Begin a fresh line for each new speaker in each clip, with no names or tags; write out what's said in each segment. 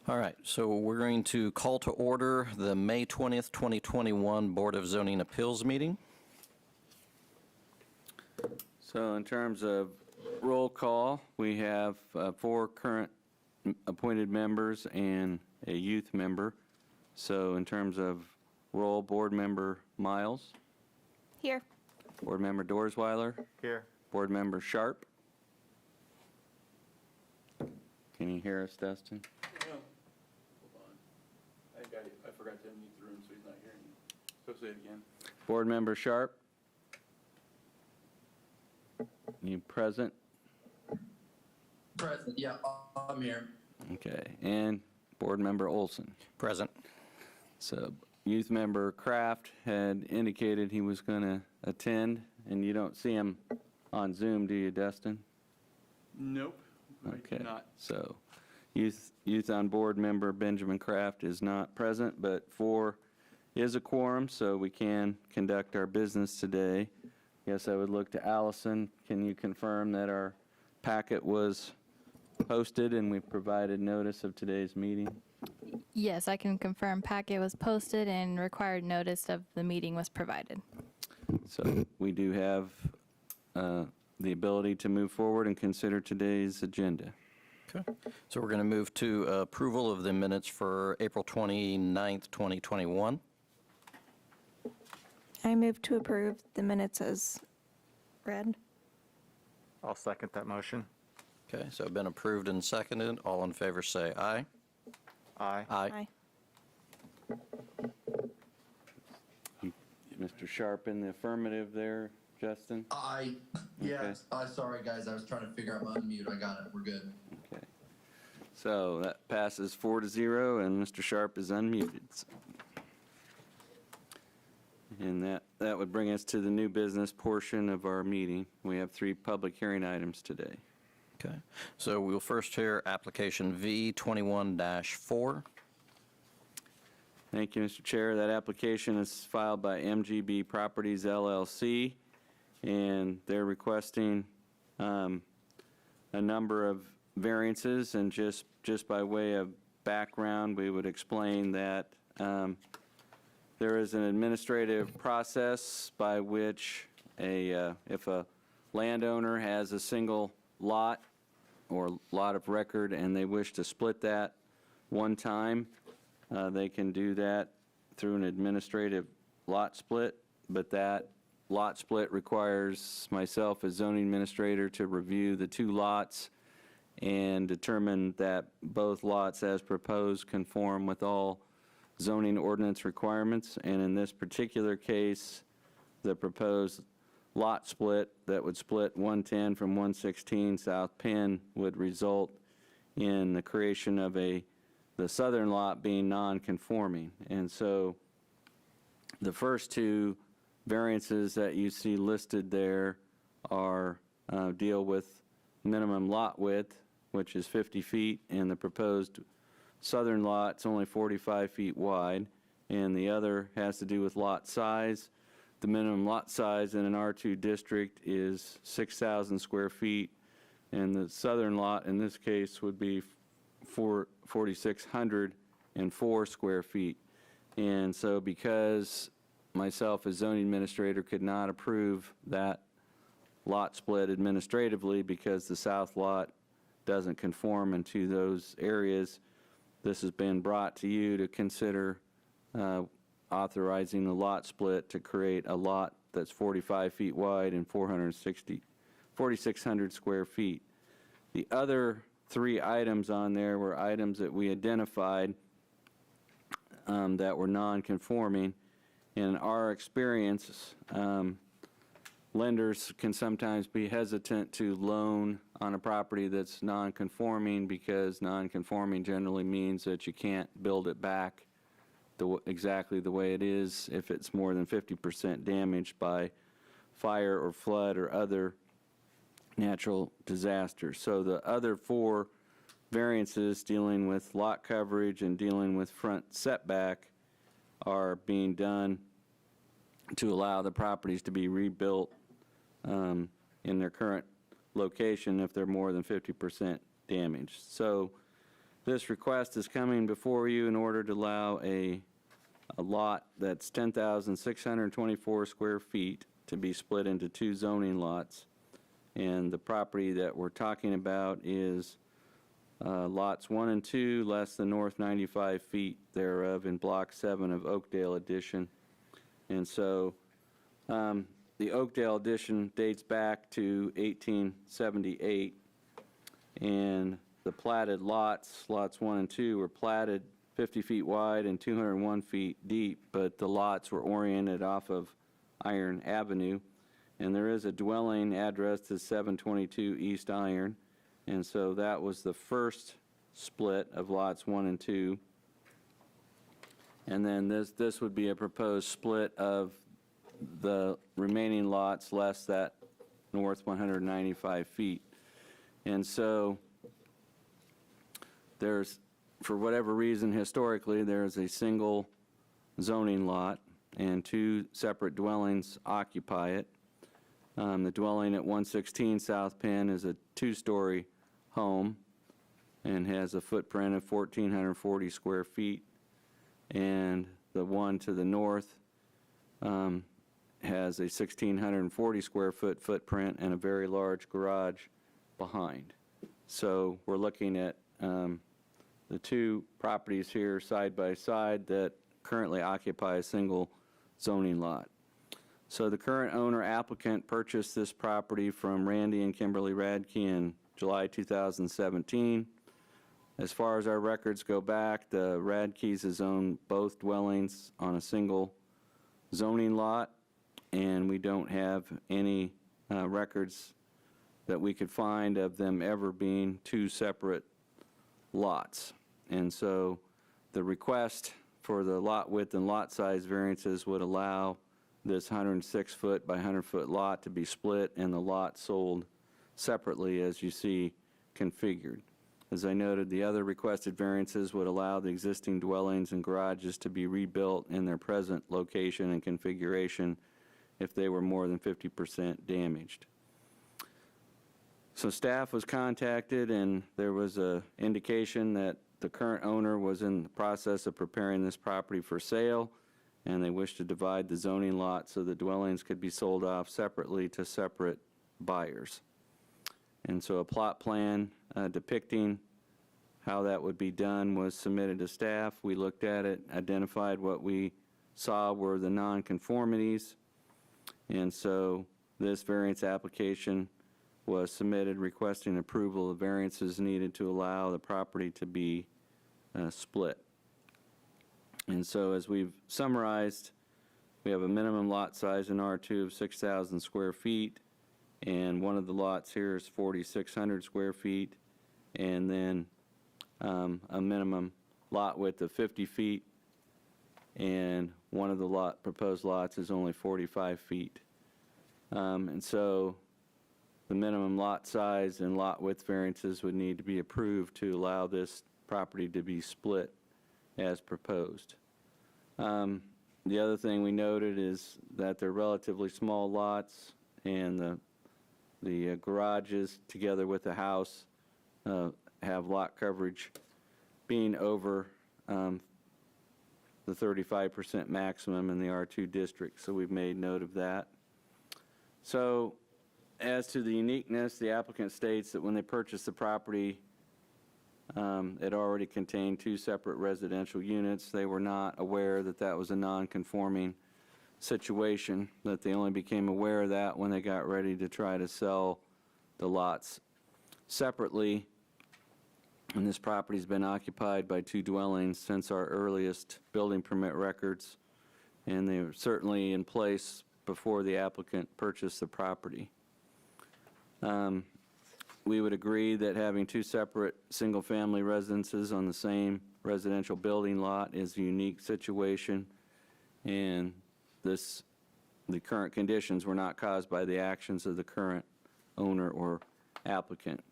All right, so we're going to call to order the May 20th, 2021 Board of Zoning Appeals meeting.
So in terms of roll call, we have 4 current appointed members and a youth member. So in terms of roll, Board Member Miles.
Here.
Board Member Dorsweiler.
Here.
Board Member Sharp. Can you hear us, Dustin?
No. Hold on. I forgot to unmute the room, so he's not hearing you. So say it again.
Board Member Sharp. You present?
Present, yeah, I'm here.
Okay. And Board Member Olson.
Present.
So youth member Kraft had indicated he was going to attend, and you don't see him on Zoom, do you, Dustin?
Nope. I
Okay.
do not.
So youth on board member Benjamin Kraft is not present, but 4 is a quorum, so we can conduct our business today. Guess I would look to Allison. Can you confirm that our packet was posted and we provided notice of today's meeting?
Yes, I can confirm packet was posted and required notice of the meeting was provided.
So we do have the ability to move forward and consider today's agenda.
Okay, so we're going to move to approval of the minutes for April 29th, 2021.
I move to approve the minutes as read.
I'll second that motion.
Okay, so been approved and seconded. All in favor say aye.
Aye.
Aye.
Mr. Sharp in the affirmative there, Justin?
Yes, sorry guys, I was trying to figure out my unmute, I got it, we're good.
Okay. So that passes 4-0, and Mr. Sharp is unmuted. And that would bring us to the new business portion of our meeting. We have 3 public hearing items today.
Okay, so we'll first hear application V21-4.
Thank you, Mr. Chair. That application is filed by MGB Properties LLC, and they're requesting a number of variances. And just by way of background, we would explain that there is an administrative process by which if a landowner has a single lot or lot of record and they wish to split that one time, they can do that through an administrative lot split, but that lot split requires myself as zoning administrator to review the 2 lots and determine that both lots as proposed conform with all zoning ordinance requirements. And in this particular case, the proposed lot split that would split 110 from 116 South Penn would result in the creation of the southern lot being non-conforming. And so the first 2 variances that you see listed there are deal with minimum lot width, which is 50 feet, and the proposed southern lot's only 45 feet wide, and the other has to do with lot size. The minimum lot size in an R2 district is 6,000 square feet, and the southern lot in this case would be 4,604 square feet. And so because myself as zoning administrator could not approve that lot split administratively because the south lot doesn't conform into those areas, this has been brought to you to consider authorizing the lot split to create a lot that's 45 feet wide and 4,600 square feet. The other 3 items on there were items that we identified that were non-conforming. In our experience, lenders can sometimes be hesitant to loan on a property that's non-conforming because non-conforming generally means that you can't build it back exactly the way it is if it's more than 50% damaged by fire or flood or other natural disasters. So the other 4 variances dealing with lot coverage and dealing with front setback are being done to allow the properties to be rebuilt in their current location if they're more than 50% damaged. So This request is coming before you in order to allow a lot that's 10,624 square feet to be split into 2 zoning lots. And the property that we're talking about is lots 1 and 2, less than north 95 feet thereof in Block 7 of Oakdale Edition. And so the Oakdale Edition dates back to 1878, and the platted lots 1 and 2, were platted 50 feet wide and 201 feet deep, but the lots were oriented off of Iron Avenue, and there is a dwelling addressed as 722 East Iron, and so that was the first split of lots 1 and 2. And then this would be a proposed split of the remaining lots less that north 195 feet. And so there's, for whatever reason, historically, there's a single zoning lot and 2 separate dwellings occupy it. The dwelling at 116 South Penn is a 2-story home and has a footprint of 1,440 square feet. And the one to the north has a 1,640 square foot footprint and a very large garage behind. So we're looking at the 2 properties here side by side that currently occupy a single zoning lot. So the current owner applicant purchased this property from Randy and Kimberly Radke in July 2017. As far as our records go back, the Radkes has owned both dwellings on a single zoning lot, and we don't have any records that we could find of them ever being 2 separate lots. And so the request for the lot width and lot size variances would allow this 106-foot by 100-foot lot to be split and the lot sold separately as you see configured. As I noted, the other requested variances would allow the existing dwellings and garages to be rebuilt in their present location and configuration if they were more than 50% damaged. So staff was contacted, and there was an indication that the current owner was in the process of preparing this property for sale, and they wished to divide the zoning lot so the dwellings could be sold off separately to separate buyers. And so a plot plan depicting how that would be done was submitted to staff. We looked at it, identified what we saw were the nonconformities, and so this variance application was submitted requesting approval of variances needed to allow the property to be split. And so as we've summarized, we have a minimum lot size in R2 of 6,000 square feet, and one of the lots here is 4,600 square feet, and then a minimum lot width of 50 feet, and one of the proposed lots is only 45 feet. And so the minimum lot size and lot width variances would need to be approved to allow this property to be split as proposed. The other thing we noted is that they're relatively small lots, and the garages together with the house have lot coverage being over the 35% maximum in the R2 district, so we've made note of that. So as to the uniqueness, the applicant states that when they purchased the property, it already contained 2 separate residential units. They were not aware that that was a non-conforming situation, that they only became aware of that when they got ready to try to sell the lots separately. And this property's been occupied by 2 dwellings since our earliest building permit records, and they were certainly in place before the applicant purchased the property. We would agree that having 2 separate single-family residences on the same residential building lot is a unique situation, and the current conditions were not caused by the actions of the current owner or applicant.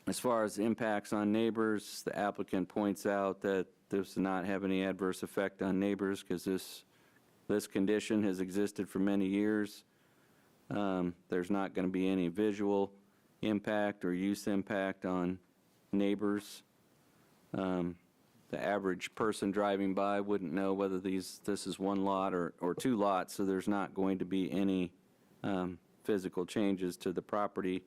As far as impacts on neighbors, the applicant points out that this does not have any adverse effect on neighbors because this condition has existed for many years. There's not going to be any visual impact or use impact on neighbors. The average person driving by wouldn't know whether this is one lot or two lots, so there's not going to be any physical changes to the property.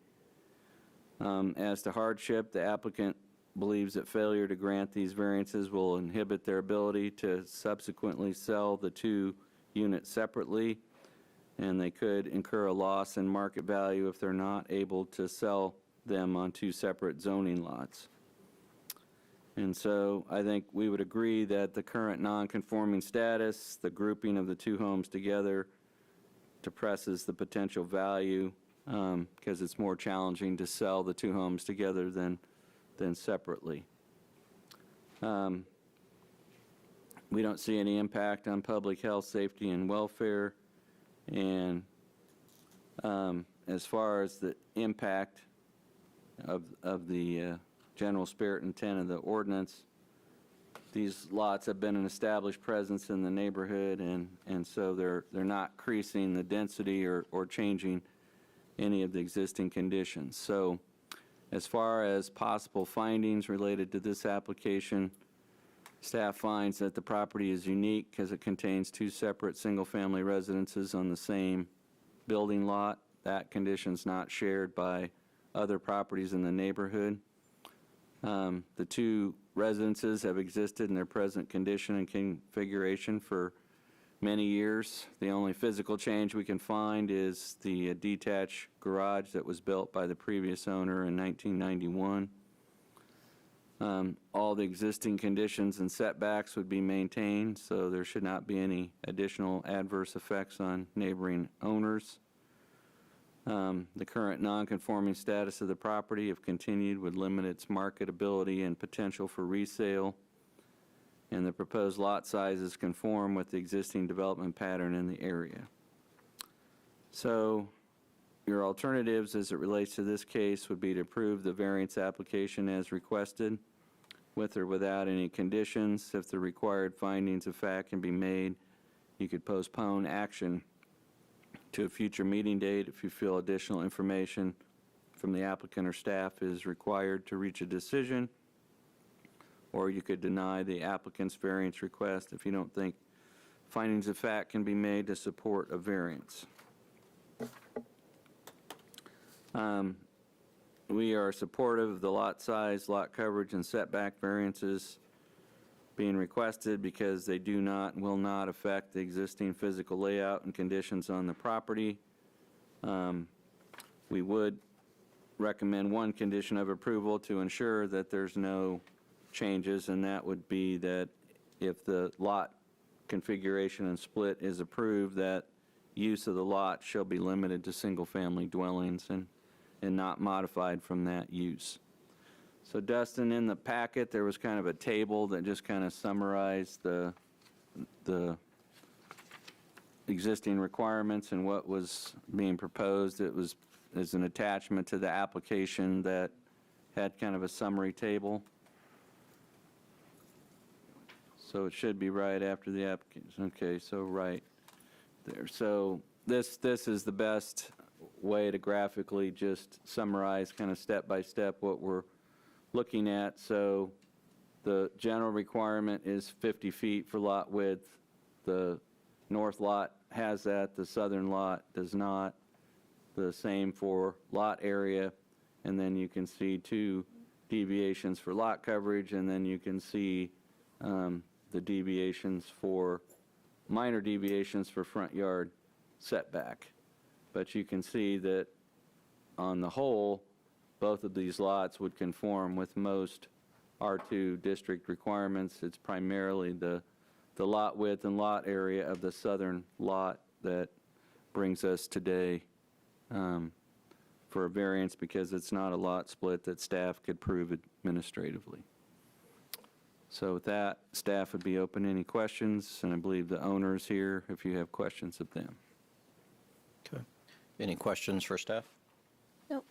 As to hardship, the applicant believes that failure to grant these variances will inhibit their ability to subsequently sell the two units separately, and they could incur a loss in market value if they're not able to sell them on two separate zoning lots. And so I think we would agree that the current non-conforming status, the grouping of the two homes together, depresses the potential value because it's more challenging to sell the two homes together than separately. We don't see any impact on public health, safety, and welfare. And as far as the impact of the general spirit and intent of the ordinance, these lots have been an established presence in the neighborhood, and so they're not increasing the density or changing any of the existing conditions. So as far as possible findings related to this application, staff finds that the property is unique because it contains two separate single-family residences on the same building lot. That condition's not shared by other properties in the neighborhood. The two residences have existed in their present condition and configuration for many years. The only physical change we can find is the detached garage that was built by the previous owner in 1991. All the existing conditions and setbacks would be maintained, so there should not be any additional adverse effects on neighboring owners. The current non-conforming status of the property, if continued, would limit its marketability and potential for resale, and the proposed lot sizes conform with the existing development pattern in the area. So your alternatives as it relates to this case would be to approve the variance application as requested, with or without any conditions. If the required findings of fact can be made, you could postpone action to a future meeting date if you feel additional information from the applicant or staff is required to reach a decision, or you could deny the applicant's variance request if you don't think findings of fact can be made to support a variance. We are supportive of the lot size, lot coverage, and setback variances being requested because they do not and will not affect the existing physical layout and conditions on the property. We would recommend one condition of approval to ensure that there's no changes, and that would be that if the lot configuration and split is approved, that use of the lot shall be limited to single-family dwellings and not modified from that use. So Dustin, in the packet, there was kind of a table that just kind of summarized the existing requirements and what was being proposed. It was as an attachment to the application that had kind of a summary table. So it should be right after the application. Okay, so right there. So this is the best way to graphically just summarize kind of step by step what we're looking at. So the general requirement is 50 feet for lot width. The north lot has that, the southern lot does not. The same for lot area, and then you can see two deviations for lot coverage, and then you can see the deviations for, minor deviations for front yard setback. But you can see that on the whole, both of these lots would conform with most R2 district requirements. It's primarily the lot width and lot area of the southern lot that brings us today for a variance, because it's not a lot split that staff could prove administratively. So with that, staff would be open to any questions, and I believe the owners here, if you have questions of them.
Okay. Any questions for staff?
Nope.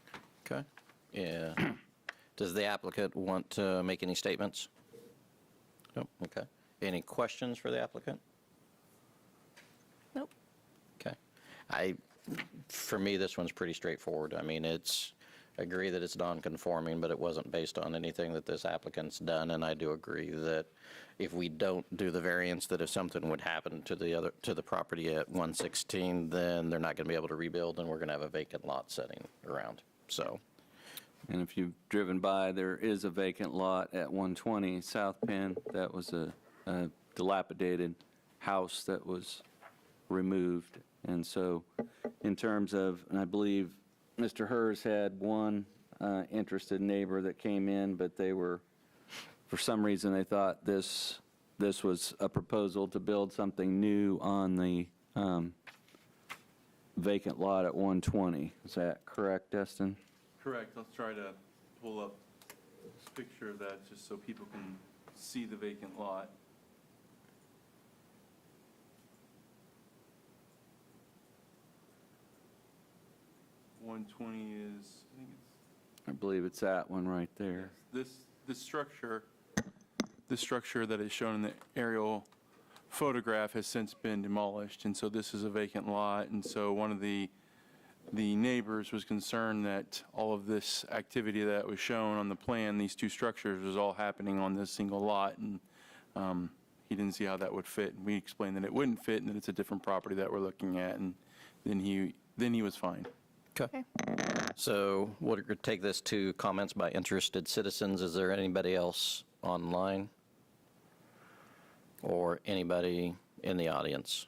Okay. Yeah. Does the applicant want to make any statements? Nope. Okay. Any questions for the applicant?
Nope.
Okay. For me, this one's pretty straightforward. I mean, it's agree that it's non-conforming, but it wasn't based on anything that this applicant's done, and I do agree that if we don't do the variance, that if something would happen to the property at 116, then they're not going to be able to rebuild, and we're going to have a vacant lot sitting around, so.
And if you've driven by, there is a vacant lot at 120 South Penn. That was a dilapidated house that was removed. And so in terms of, and I believe Mr. Hers had one interested neighbor that came in, but they were, for some reason, they thought this was a proposal to build something new on the vacant lot at 120. Is that correct, Destin?
Correct. Let's try to pull up a picture of that just so people can see the vacant lot. .120 is, I think
I believe it's that one right there.
this structure that is shown in the aerial photograph has since been demolished, and so this is a vacant lot. And so one of the neighbors was concerned that all of this activity that was shown on the plan, these two structures, was all happening on this single lot, and he didn't see how that would fit. And we explained that it wouldn't fit and that it's a different property that we're looking at, and then he was fine.
Okay. So we'll take this to comments by interested citizens. Is there anybody else online or anybody in the audience?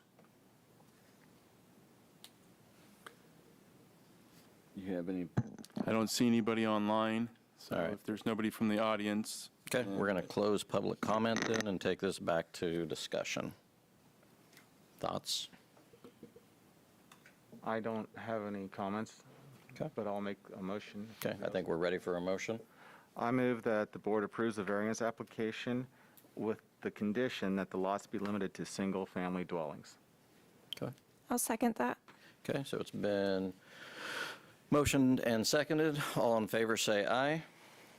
You have any?
I don't see anybody online, so
All right.
if there's nobody from the audience.
Okay, we're going to close public comment then and take this back to discussion. Thoughts?
I don't have any comments,
Okay.
but I'll make a motion.
Okay, I think we're ready for a motion.
I move that the board approves the variance application with the condition that the lots be limited to single-family dwellings.
Okay.
I'll second that.
Okay, so it's been motioned and seconded. All in favor say aye.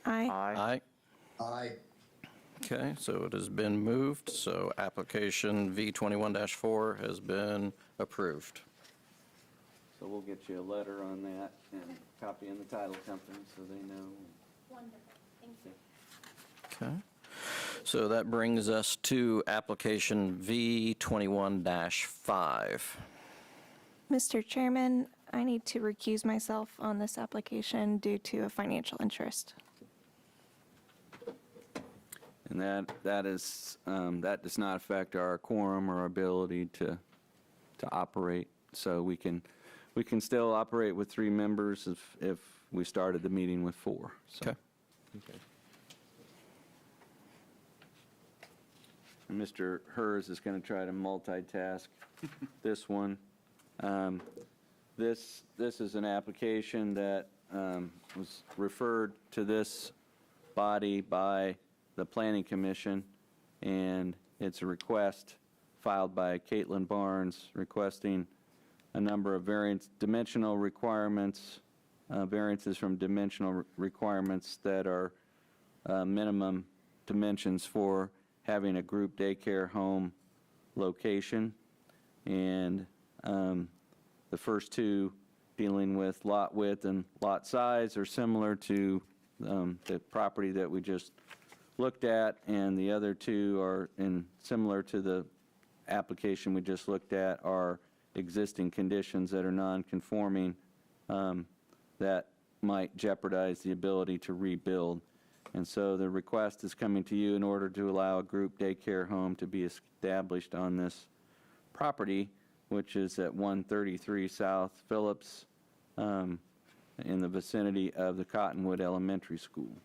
Aye.
Aye.
Aye.
Okay, so it has been moved, so application V21-4 has been approved.
So we'll get you a letter on that and copy in the title company so they know.
Wonderful, thank you.
Okay, so that brings us to application V21-5.
Mr. Chairman, I need to recuse myself on this application due to a financial interest.
And that does not affect our quorum or ability to operate. So we can still operate with 3 members if we started the meeting with 4. So.
Okay.
And Mr. Hers is going to try to multitask this one. This is an application that was referred to this body by the Planning Commission, and it's a request filed by Caitlin Barnes requesting a number of dimensional requirements, variances from dimensional requirements that are minimum dimensions for having a group daycare home location. And the first 2 dealing with lot width and lot size are similar to the property that we just looked at, and the other 2 are similar to the application we just looked at, are existing conditions that are non-conforming that might jeopardize the ability to rebuild. And so the request is coming to you in order to allow a group daycare home to be established on this property, which is at 133 South Phillips in the vicinity of the Cottonwood Elementary School.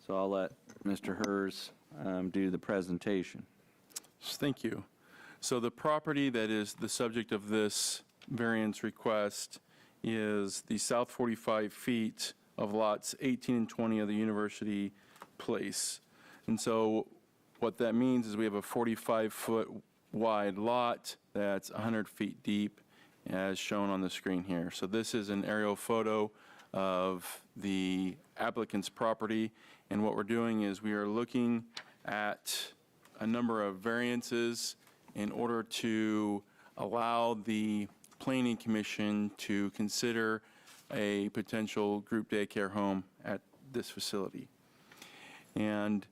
So I'll let Mr. Hers do the presentation.
Thank you. So the property that is the subject of this variance request is the south 45 feet of lots 18 and 20 of the University Place. And so what that means is we have a 45-foot wide lot that's 100 feet deep, as shown on the screen here. So this is an aerial photo of the applicant's property, and what we're doing is we are looking at a number of variances in order to allow the Planning Commission to consider a potential group daycare home at this facility. And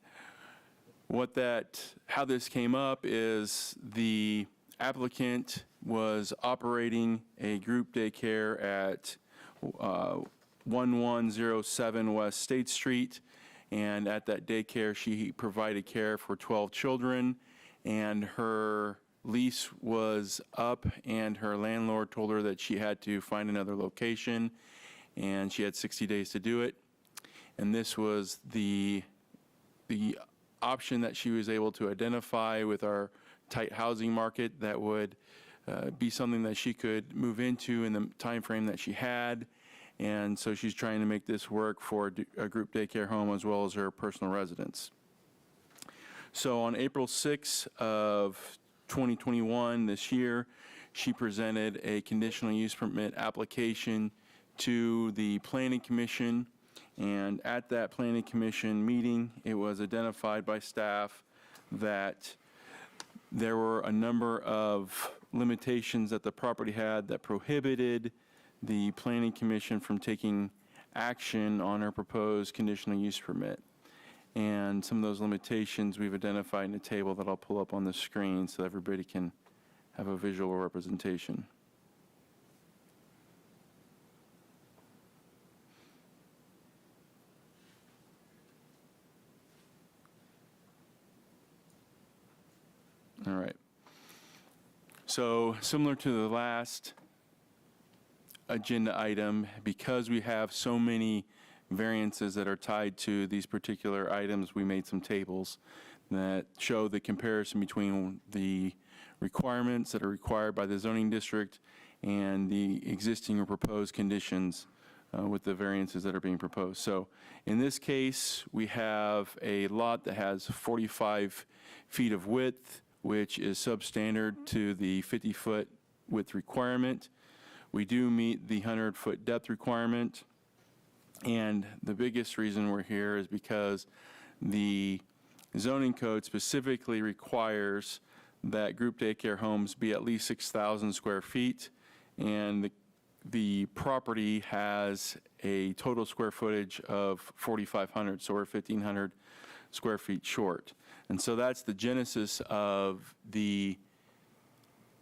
how this came up is the applicant was operating a group daycare at 1107 West State Street, and at that daycare she provided care for 12 children, and her lease was up and her landlord told her that she had to find another location, and she had 60 days to do it. And this was the option that she was able to identify with our tight housing market that would be something that she could move into in the time frame that she had. And so she's trying to make this work for a group daycare home as well as her personal residence. So on April 6th of 2021, this year, she presented a conditional use permit application to the Planning Commission. And at that Planning Commission meeting, it was identified by staff that there were a number of limitations that the property had that prohibited the Planning Commission from taking action on her proposed conditional use permit. And some of those limitations we've identified in a table that I'll pull up on the screen so everybody can have a visual representation. All right. So similar to the last agenda item, because we have so many variances that are tied to these particular items, we made some tables that show the comparison between the requirements that are required by the zoning district and the existing or proposed conditions with the variances that are being proposed. So in this case, we have a lot that has 45 feet of width, which is substandard to the 50-foot width requirement. We do meet the 100-foot depth requirement. And the biggest reason we're here is because the zoning code specifically requires that group daycare homes be at least 6,000 square feet, and the property has a total square footage of 4,500, so we're 1,500 square feet short. And so that's the genesis of the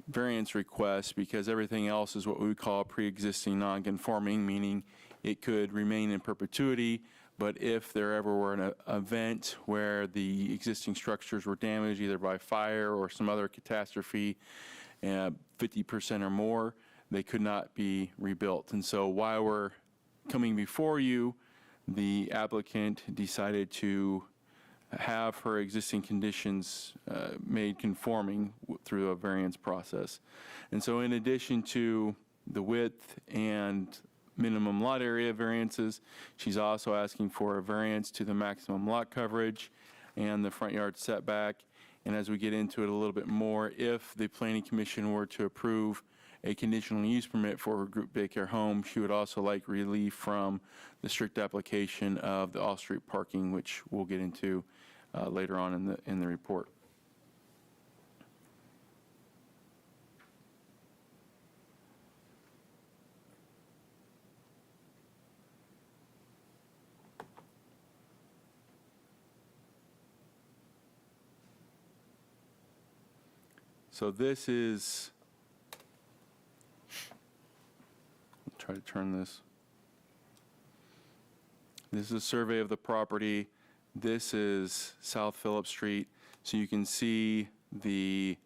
variance request, because everything else is what we would call pre-existing non-conforming, meaning it could remain in perpetuity, but if there ever were an event where the existing structures were damaged either by fire or some other catastrophe, 50% or more, they could not be rebuilt. And so while we're coming before you, the applicant decided to have her existing conditions made conforming through a variance process. And so in addition to the width and minimum lot area variances, she's also asking for a variance to the maximum lot coverage and the front yard setback. And as we get into it a little bit more, if the Planning Commission were to approve a conditional use permit for her group daycare home, she would also like relief from the strict application of the off-street parking, which we'll get into later on in the report. So this is, I'll try to turn this. This is a survey of the property. This is South Phillip Street. So you can see the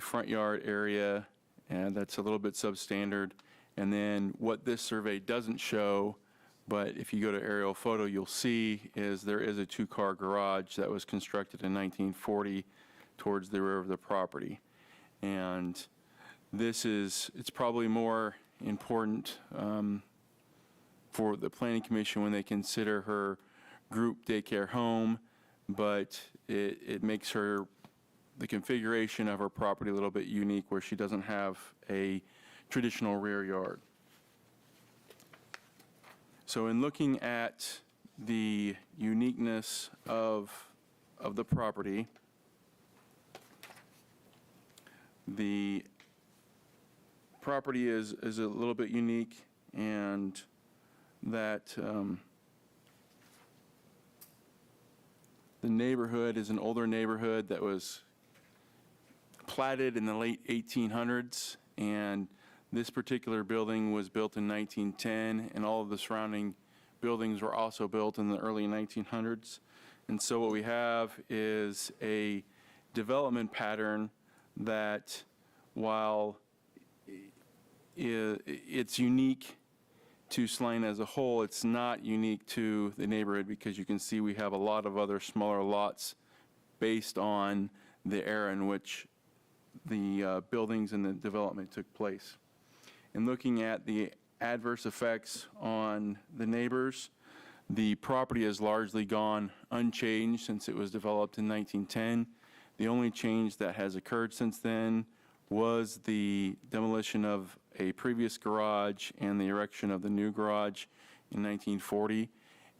front yard area, and that's a little bit substandard. And then what this survey doesn't show, but if you go to aerial photo, you'll see is there is a two-car garage that was constructed in 1940 towards the rear of the property. And it's probably more important for the Planning Commission when they consider her group daycare home, but it makes the configuration of her property a little bit unique, where she doesn't have a traditional rear yard. So in looking at the uniqueness of the property, the property is a little bit unique and that the neighborhood is an older neighborhood that was platted in the late 1800s, and this particular building was built in 1910, and all of the surrounding buildings were also built in the early 1900s. And so what we have is a development pattern that, while it's unique to Salina as a whole, it's not unique to the neighborhood, because you can see we have a lot of other smaller lots based on the era in which the buildings and the development took place. In looking at the adverse effects on the neighbors, the property has largely gone unchanged since it was developed in 1910. The only change that has occurred since then was the demolition of a previous garage and the erection of the new garage in 1940.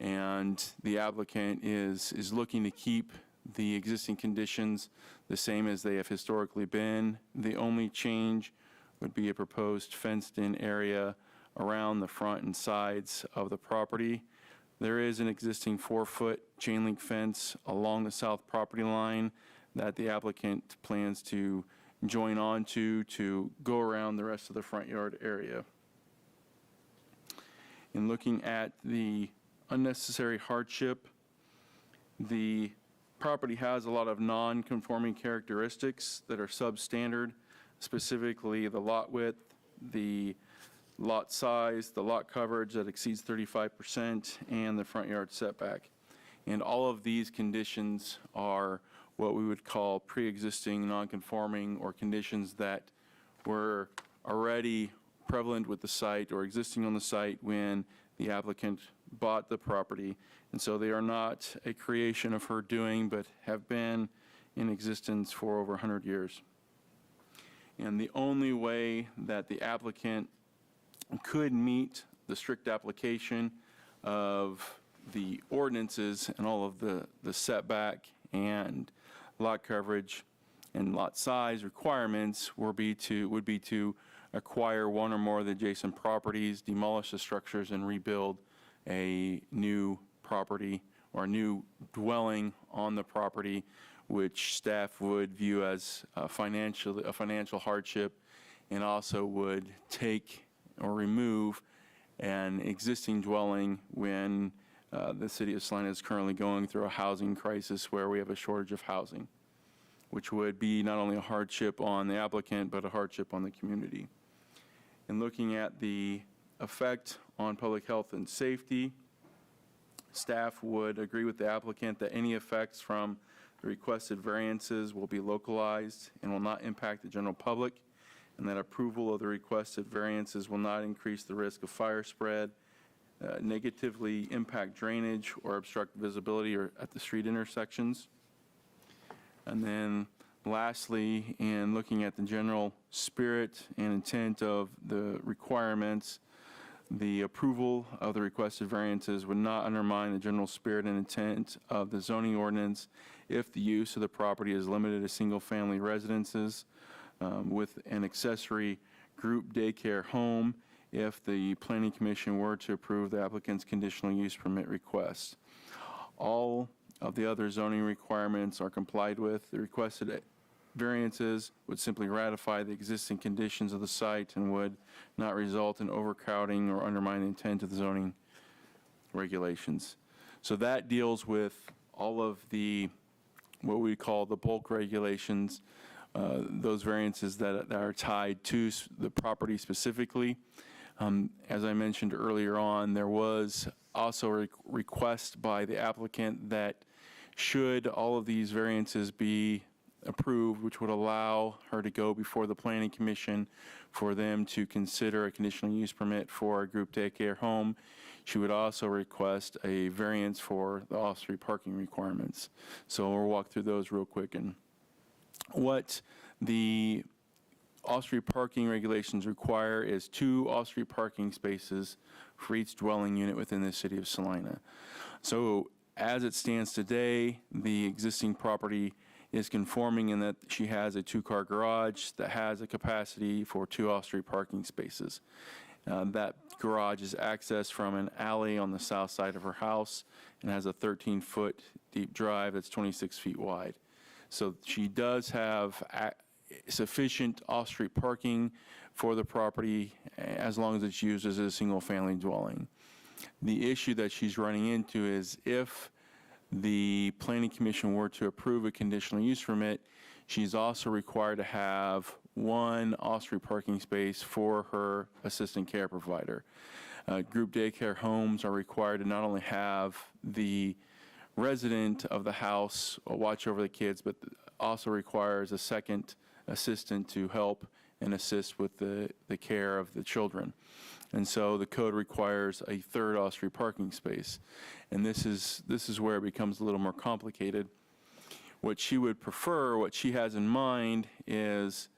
And the applicant is looking to keep the existing conditions the same as they have historically been. The only change would be a proposed fenced-in area around the front and sides of the property. There is an existing 4-foot chain link fence along the south property line that the applicant plans to join onto to go around the rest of the front yard area. In looking at the unnecessary hardship, the property has a lot of non-conforming characteristics that are substandard, specifically the lot width, the lot size, the lot coverage that exceeds 35%, and the front yard setback. And all of these conditions are what we would call pre-existing non-conforming, or conditions that were already prevalent with the site or existing on the site when the applicant bought the property. And so they are not a creation of her doing, but have been in existence for over 100 years. And the only way that the applicant could meet the strict application of the ordinances and all of the setback and lot coverage and lot size requirements would be to acquire one or more of the adjacent properties, demolish the structures, and rebuild a new property or a new dwelling on the property, which staff would view as a financial hardship, and also would take or remove an existing dwelling when the city of Salina is currently going through a housing crisis where we have a shortage of housing, which would be not only a hardship on the applicant, but a hardship on the community. In looking at the effect on public health and safety, staff would agree with the applicant that any effects from the requested variances will be localized and will not impact the general public, and that approval of the requested variances will not increase the risk of fire spread, negatively impact drainage, or obstruct visibility or at the street intersections. And then lastly, in looking at the general spirit and intent of the requirements, the approval of the requested variances would not undermine the general spirit and intent of the zoning ordinance if the use of the property is limited to single-family residences with an accessory group daycare home, if the Planning Commission were to approve the applicant's conditional use permit request. All of the other zoning requirements are complied with. The requested variances would simply ratify the existing conditions of the site and would not result in overcrowding or undermine the intent of the zoning regulations. So that deals with all of the, what we call the bulk regulations, those variances that are tied to the property specifically. As I mentioned earlier on, there was also a request by the applicant that should all of these variances be approved, which would allow her to go before the Planning Commission for them to consider a conditional use permit for a group daycare home, she would also request a variance for the off-street parking requirements. So we'll walk through those real quick. And what the off-street parking regulations require is 2 off-street parking spaces for each dwelling unit within the city of Salina. So as it stands today, the existing property is conforming in that she has a 2-car garage that has a capacity for 2 off-street parking spaces. That garage is accessed from an alley on the south side of her house and has a 13-foot deep drive that's 26 feet wide. So she does have sufficient off-street parking for the property as long as it's used as a single-family dwelling. The issue that she's running into is if the Planning Commission were to approve a conditional use permit, she's also required to have one off-street parking space for her assistant care provider. Group daycare homes are required to not only have the resident of the house watch over the kids, but also requires a second assistant to help and assist with the care of the children. And so the code requires a third off-street parking space. And this is where it becomes a little more complicated. What she would prefer, what she has in mind, is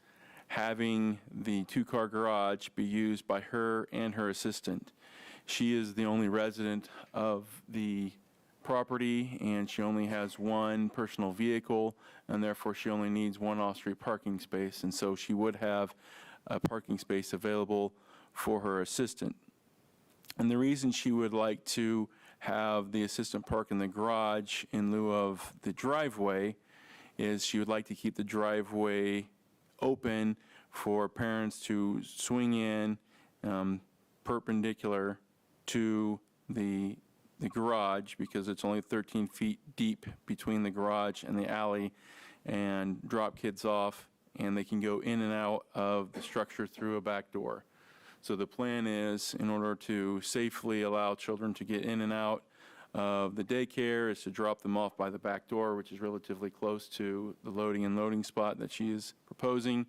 having the two-car garage be used by her and her assistant. She is the only resident of the property, and she only has one personal vehicle, and therefore she only needs one off-street parking space, and so she would have a parking space available for her assistant. And the reason she would like to have the assistant park in the garage in lieu of the driveway is she would like to keep the driveway open for parents to swing in perpendicular to the garage, because it's only 13 feet deep between the garage and the alley, and drop kids off, and they can go in and out of the structure through a back door. So the plan is, in order to safely allow children to get in and out of the daycare, is to drop them off by the back door, which is relatively close to the loading and loading spot that she is proposing,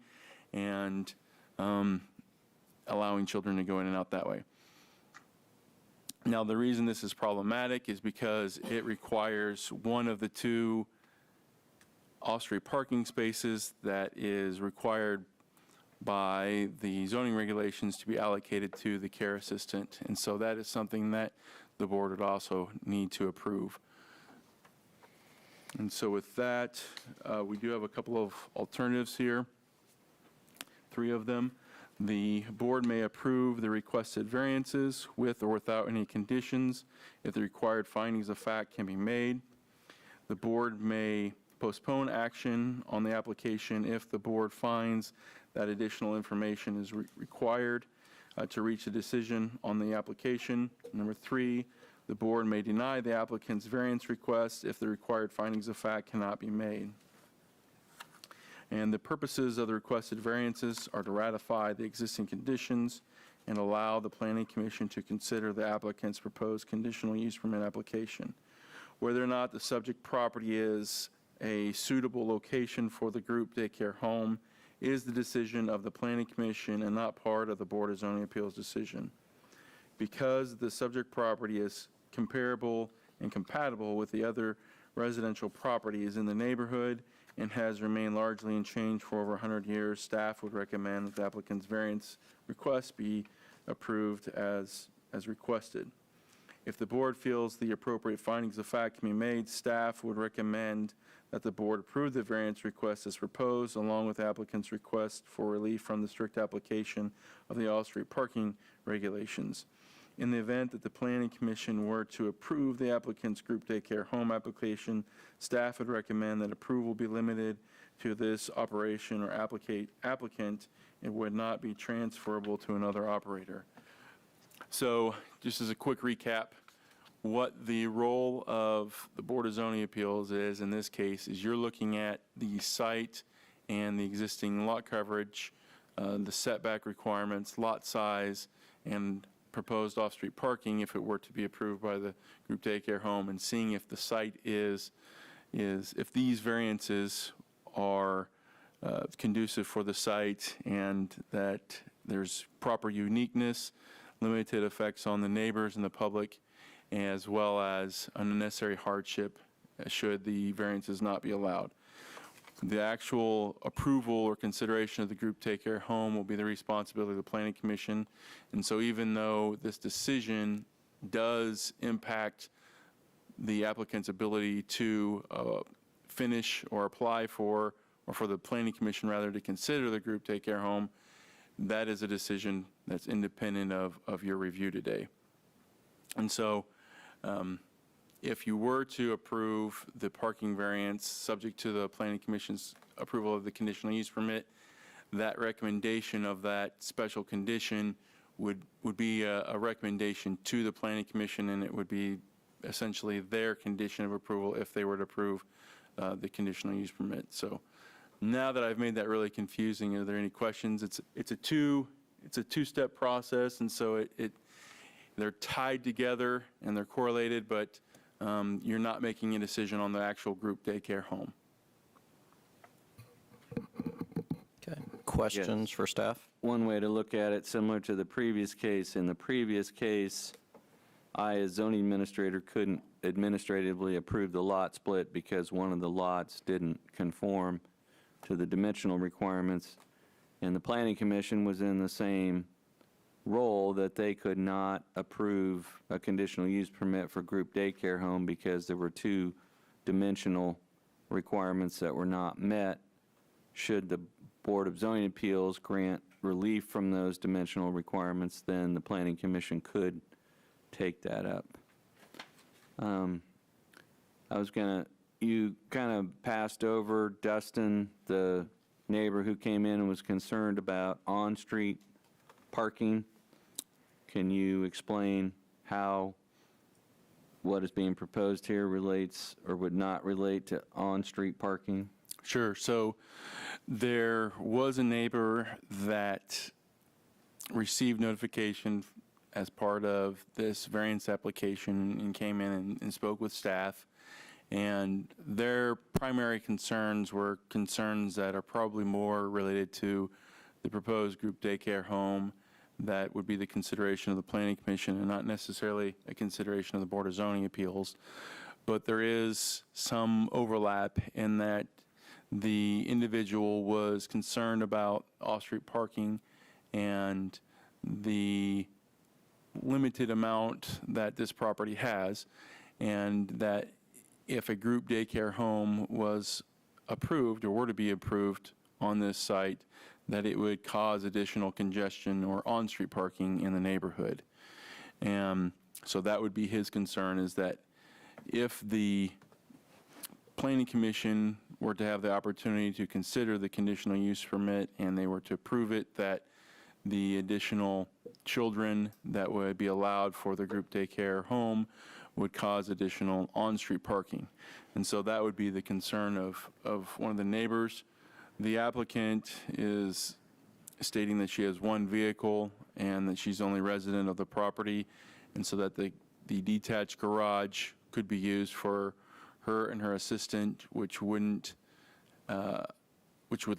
and allowing children to go in and out that way. Now, the reason this is problematic is because it requires one of the two off-street parking spaces that is required by the zoning regulations to be allocated to the care assistant. And so that is something that the board would also need to approve. And so with that, we do have a couple of alternatives here, 3 of them. The board may approve the requested variances with or without any conditions if the required findings of fact can be made. The board may postpone action on the application if the board finds that additional information is required to reach a decision on the application. Number 3, the board may deny the applicant's variance request if the required findings of fact cannot be made. And the purposes of the requested variances are to ratify the existing conditions and allow the Planning Commission to consider the applicant's proposed conditional use permit application. Whether or not the subject property is a suitable location for the group daycare home is the decision of the Planning Commission and not part of the Board of Zoning Appeals decision. Because the subject property is comparable and compatible with the other residential properties in the neighborhood and has remained largely unchanged for over 100 years, staff would recommend that the applicant's variance request be approved as requested. If the board feels the appropriate findings of fact can be made, staff would recommend that the board approve the variance request as proposed, along with the applicant's request for relief from the strict application of the off-street parking regulations. In the event that the Planning Commission were to approve the applicant's group daycare home application, staff would recommend that approval be limited to this operation or applicant and would not be transferable to another operator. So just as a quick recap, what the role of the Board of Zoning Appeals is in this case is you're looking at the site and the existing lot coverage, the setback requirements, lot size, and proposed off-street parking if it were to be approved by the group daycare home, and seeing if the site is if these variances are conducive for the site and that there's proper uniqueness, limited effects on the neighbors and the public, as well as unnecessary hardship should the variances not be allowed. The actual approval or consideration of the group daycare home will be the responsibility of the Planning Commission. And so even though this decision does impact the applicant's ability to finish or apply for, or for the Planning Commission rather to consider the group daycare home, that is a decision that's independent of your review today. And so if you were to approve the parking variance subject to the Planning Commission's approval of the conditional use permit, that recommendation of that special condition would be a recommendation to the Planning Commission, and it would be essentially their condition of approval if they were to approve the conditional use permit. So now that I've made that really confusing, are there any questions? It's a two-step process, and so they're tied together and they're correlated, but you're not making a decision on the actual group daycare home.
Okay. Questions for staff?
One way to look at it, similar to the previous case, in the previous case, I, as zoning administrator, couldn't administratively approve the lot split because one of the lots didn't conform to the dimensional requirements, and the Planning Commission was in the same role that they could not approve a conditional use permit for group daycare home because there were two dimensional requirements that were not met. Should the Board of Zoning Appeals grant relief from those dimensional requirements, then the Planning Commission could take that up. You kind of passed over Dustin, the neighbor who came in and was concerned about on-street parking. Can you explain how what is being proposed here relates or would not relate to on-street parking?
Sure. So there was a neighbor that received notification as part of this variance application and came in and spoke with staff. And their primary concerns were concerns that are probably more related to the proposed group daycare home that would be the consideration of the Planning Commission and not necessarily a consideration of the Board of Zoning Appeals. But there is some overlap in that the individual was concerned about off-street parking and the limited amount that this property has, and that if a group daycare home was approved or were to be approved on this site, that it would cause additional congestion or on-street parking in the neighborhood. And so that would be his concern, is that if the Planning Commission were to have the opportunity to consider the conditional use permit and they were to approve it, that the additional children that would be allowed for the group daycare home would cause additional on-street parking. And so that would be the concern of one of the neighbors. The applicant is stating that she has one vehicle and that she's only resident of the property, and so that the detached garage could be used for her and her assistant, which would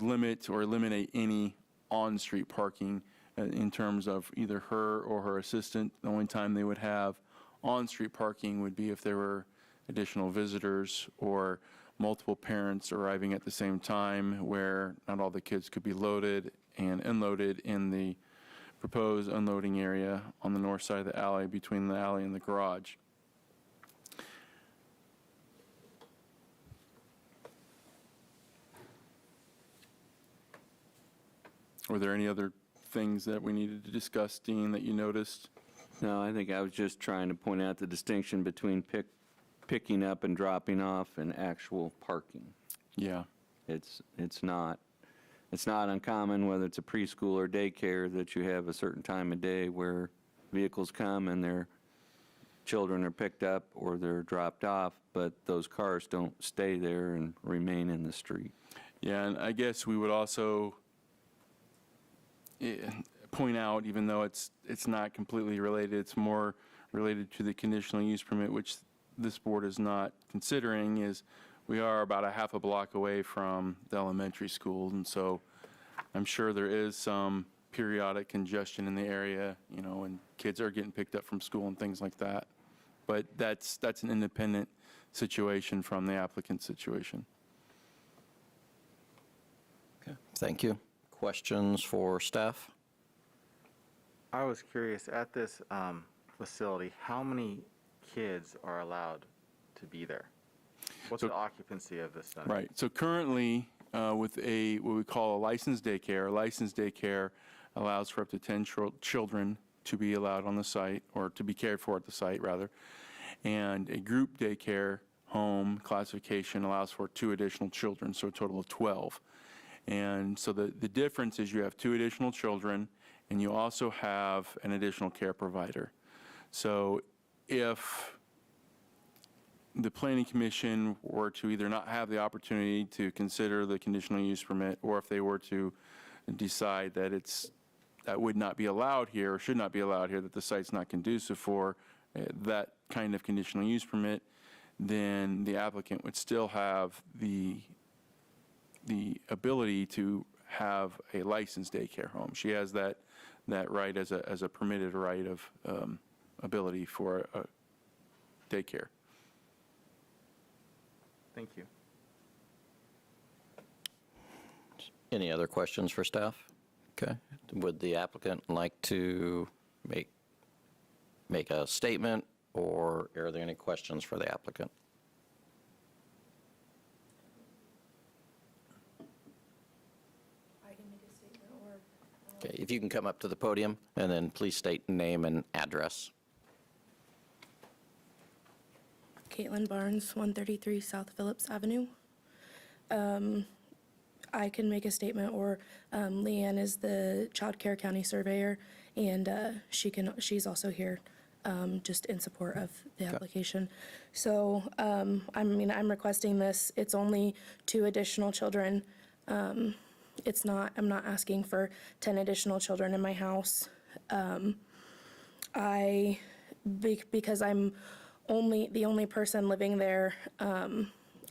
limit or eliminate any on-street parking in terms of either her or her assistant. The only time they would have on-street parking would be if there were additional visitors or multiple parents arriving at the same time, where not all the kids could be loaded and unloaded in the proposed unloading area on the north side of the alley between the alley and the garage. Were there any other things that we needed to discuss, Dean, that you noticed?
No, I think I was just trying to point out the distinction between picking up and dropping off and actual parking.
Yeah.
It's not uncommon, whether it's a preschool or daycare, that you have a certain time of day where vehicles come and their children are picked up or they're dropped off, but those cars don't stay there and remain in the street.
Yeah, and I guess we would also point out, even though it's not completely related, it's more related to the conditional use permit, which this board is not considering, is we are about a half a block away from the elementary school, and so I'm sure there is some periodic congestion in the area, you know, and kids are getting picked up from school and things like that. But that's an independent situation from the applicant situation.
Okay, thank you. Questions for staff?
I was curious, at this facility, how many kids are allowed to be there? What's the occupancy of this center?
Right. So currently, with what we call a licensed daycare, allows for up to 10 children to be allowed on the site, or to be cared for at the site, rather. And a group daycare home classification allows for 2 additional children, so a total of 12. And so the difference is you have 2 additional children, and you also have an additional care provider. So if the Planning Commission were to either not have the opportunity to consider the conditional use permit, or if they were to decide that that would not be allowed here, or should not be allowed here, that the site's not conducive for that kind of conditional use permit, then the applicant would still have the ability to have a licensed daycare home. She has that right as a permitted right of ability for a daycare.
Thank you.
Any other questions for staff? Okay. Would the applicant like to make a statement, or are there any questions for the applicant?
I can make a statement, or
Okay, if you can come up to the podium, and then please state name and address.
Caitlin Barnes, 133 South Phillips Avenue. I can make a statement, or Leanne is the Child Care County Surveyor, and she's also here just in support of the application. So, I'm requesting this. It's only 2 additional children. I'm not asking for 10 additional children in my house. Because I'm the only person living there,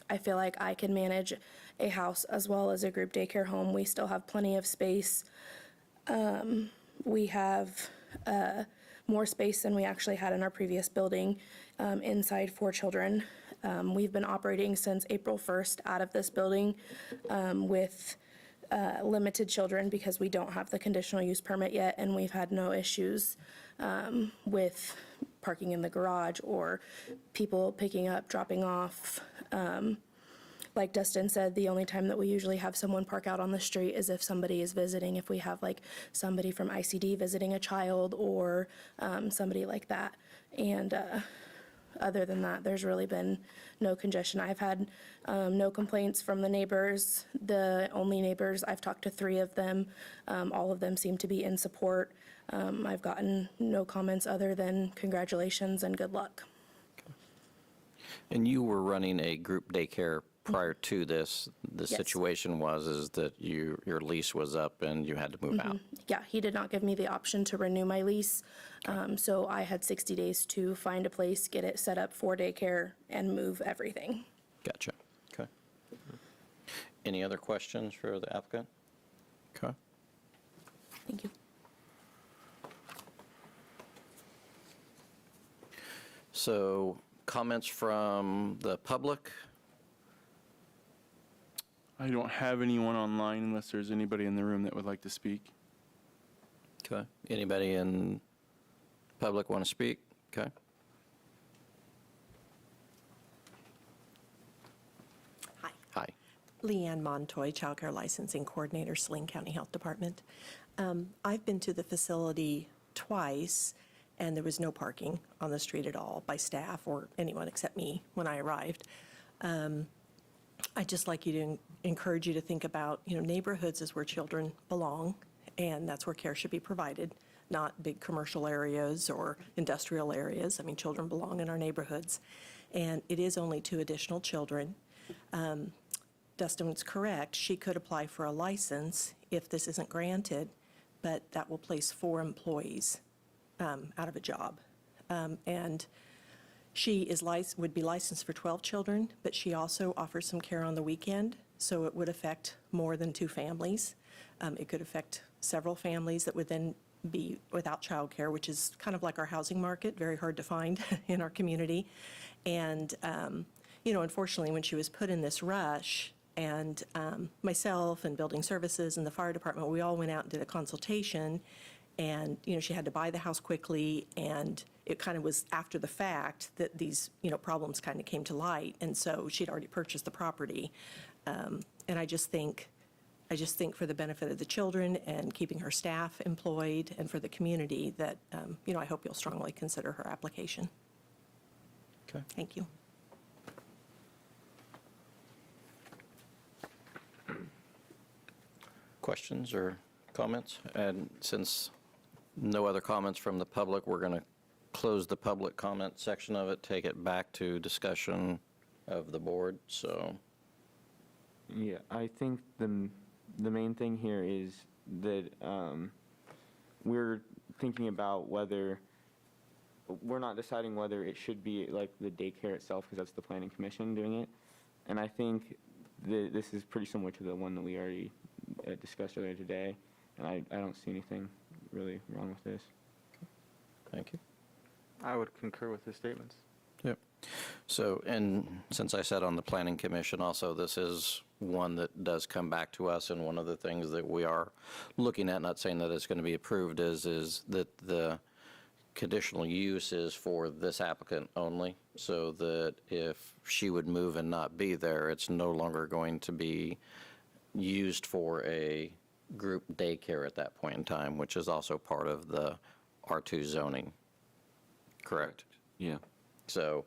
I feel like I can manage a house as well as a group daycare home. We still have plenty of space. We have more space than we actually had in our previous building inside for children. We've been operating since April 1st out of this building with limited children because we don't have the conditional use permit yet, and we've had no issues with parking in the garage or people picking up, dropping off. Like Dustin said, the only time that we usually have someone park out on the street is if somebody is visiting, if we have like somebody from ICD visiting a child or somebody like that. And other than that, there's really been no congestion. I've had no complaints from the neighbors. The only neighbors, I've talked to 3 of them. All of them seem to be in support. I've gotten no comments other than congratulations and good luck.
And you were running a group daycare prior to this. The
Yes.
situation is that your lease was up and you had to move out.
Yeah, he did not give me the option to renew my lease. So I had 60 days to find a place, get it set up for daycare, and move everything.
Gotcha. Okay. Any other questions for the applicant? Okay.
Thank you.
So, comments from the public?
I don't have anyone online unless there's anybody in the room that would like to speak.
Okay. Anybody in public want to speak? Okay.
Hi.
Hi.
Leanne Montoy, Child Care Licensing Coordinator, Saline County Health Department. I've been to the facility twice, and there was no parking on the street at all by staff or anyone except me when I arrived. I'd just like to encourage you to think about, neighborhoods is where children belong, and that's where care should be provided, not big commercial areas or industrial areas. I mean, children belong in our neighborhoods. And it is only 2 additional children. Dustin was correct. She could apply for a license if this isn't granted, but that will place 4 employees out of a job. And she would be licensed for 12 children, but she also offers some care on the weekend, so it would affect more than 2 families. It could affect several families that would then be without childcare, which is kind of like our housing market, very hard to find in our community. And, unfortunately, when she was put in this rush, and myself and building services and the fire department, we all went out and did a consultation, and, she had to buy the house quickly, and it kind of was after the fact that these, problems kind of came to light, and so she'd already purchased the property. And I just think I just think for the benefit of the children and keeping her staff employed and for the community that, I hope you'll strongly consider her application.
Okay.
Thank you.
Questions or comments? And since no other comments from the public, we're going to close the public comment section of it, take it back to discussion of the board, so.
Yeah, I think the main thing here is that we're thinking about whether, we're not deciding whether it should be like the daycare itself, because that's the planning commission doing it. And I think that this is pretty similar to the one that we already discussed earlier today, and I don't see anything really wrong with this.
Thank you.
I would concur with his statements.
Yep. So, and since I sat on the planning commission also, this is one that does come back to us, and one of the things that we are looking at, not saying that it's going to be approved, is that the conditional use is for this applicant only, so that if she would move and not be there, it's no longer going to be used for a group daycare at that point in time, which is also part of the R2 zoning. Correct?
Yeah.
So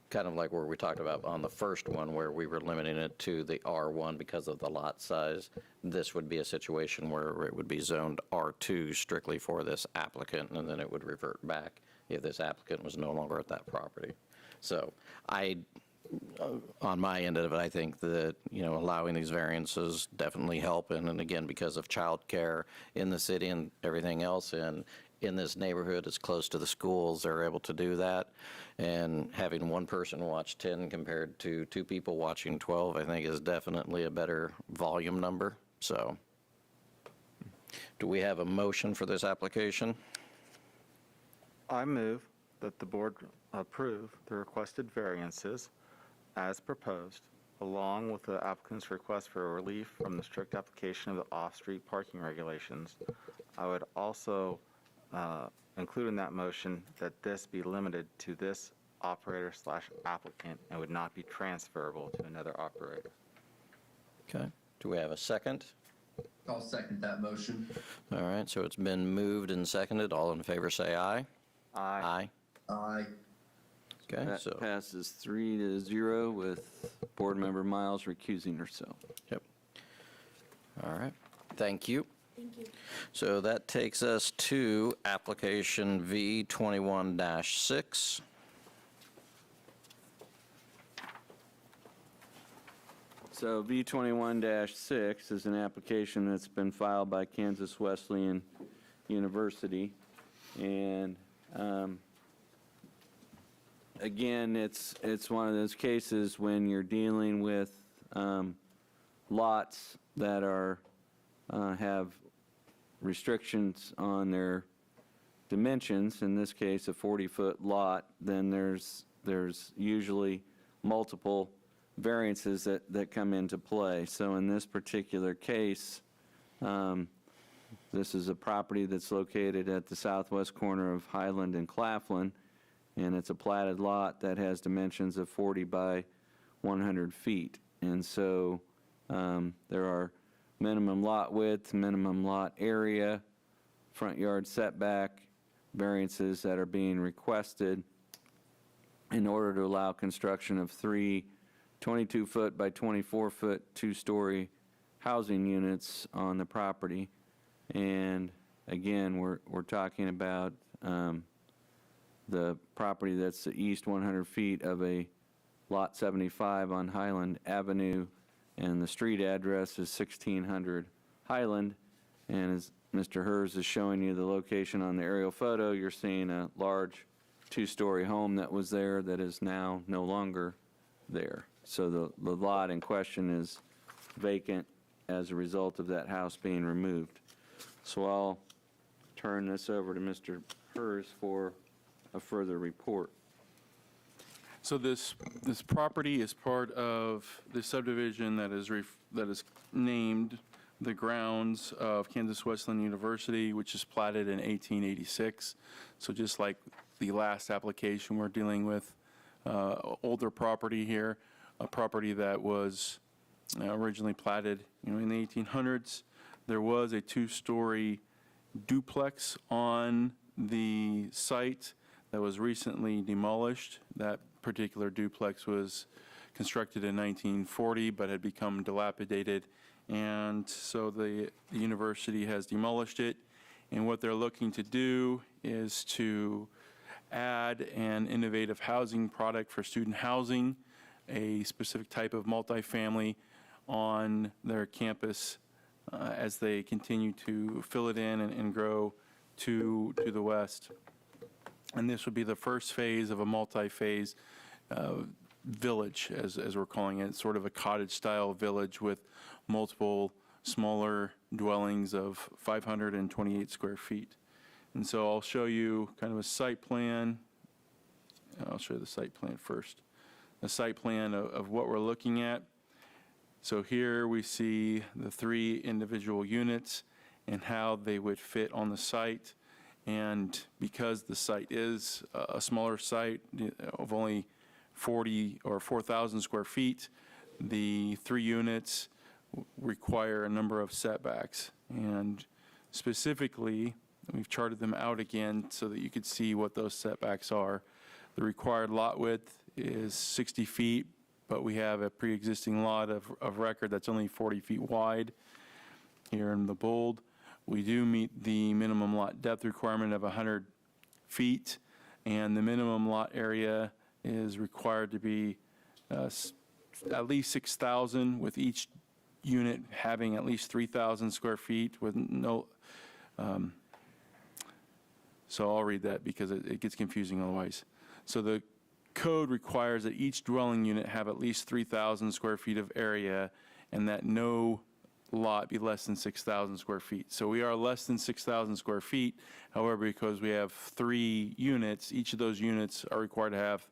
kind of like where we talked about on the first one, where we were limiting it to the R1 because of the lot size, this would be a situation where it would be zoned R2 strictly for this applicant, and then it would revert back if this applicant was no longer at that property. So on my end of it, I think that, allowing these variances definitely help, and again, because of childcare in the city and everything else, and in this neighborhood, it's close to the schools, they're able to do that. And having one person watch 10 compared to two people watching 12, I think is definitely a better volume number. So, do we have a motion for this application?
I move that the board approve the requested variances as proposed, along with the applicant's request for relief from the strict application of the off-street parking regulations. I would also include in that motion that this be limited to this operator/applicant and would not be transferable to another operator.
Okay. Do we have a second?
I'll second that motion.
All right, so it's been moved and seconded. All in favor say aye.
Aye.
Aye.
Okay,
That
so,
passes 3-0 with Board Member Miles recusing herself.
yep. All right, thank you. Thank you. So that takes us to application V21-6.
So V21-6 is an application that's been filed by Kansas Wesleyan University. And again, it's one of those cases when you're dealing with lots that are have restrictions on their dimensions. In this case, a 40-foot lot, then there's usually multiple variances that come into play. So in this particular case, this is a property that's located at the southwest corner of Highland and Claflin, and it's a platted lot that has dimensions of 40 by 100 feet. And so there are minimum lot width, minimum lot area, front yard setback variances that are being requested in order to allow construction of 3 22-foot by 24-foot two-story housing units on the property. And again, we're talking about the property that's the east 100 feet of a lot 75 on Highland Avenue, and the street address is 1600 Highland. And as Mr. Hers is showing you the location on the aerial photo, you're seeing a large two-story home that was there that is now no longer there. So the lot in question is vacant as a result of that house being removed. So I'll turn this over to Mr. Hers for a further report.
So this property is part of the subdivision that is named the grounds of Kansas Wesleyan University, which is platted in 1886. So just like the last application, we're dealing with older property here, a property that was originally platted, in the 1800s. There was a two-story duplex on the site that was recently demolished. That particular duplex was constructed in 1940 but had become dilapidated, and so the university has demolished it. And what they're looking to do is to add an innovative housing product for student housing, a specific type of multifamily on their campus as they continue to fill it in and grow to the west. And this would be the first phase of a multi-phase village, as we're calling it, sort of a cottage-style village with multiple smaller dwellings of 528 square feet. And so I'll show you kind of a site plan. I'll show you the site plan first. A site plan of what we're looking at. So here we see the 3 individual units and how they would fit on the site. And because the site is a smaller site of only 40 or 4,000 square feet, the 3 units require a number of setbacks. And specifically, we've charted them out again so that you could see what those setbacks are. The required lot width is 60 feet, but we have a pre-existing lot of record that's only 40 feet wide. Here in the bold, we do meet the minimum lot depth requirement of 100 feet, and the minimum lot area is required to be at least 6,000, with each unit having at least 3,000 square feet with no, so I'll read that because it gets confusing otherwise. So the code requires that each dwelling unit have at least 3,000 square feet of area and that no lot be less than 6,000 square feet. So we are less than 6,000 square feet. However, because we have 3 units, each of those units are required to have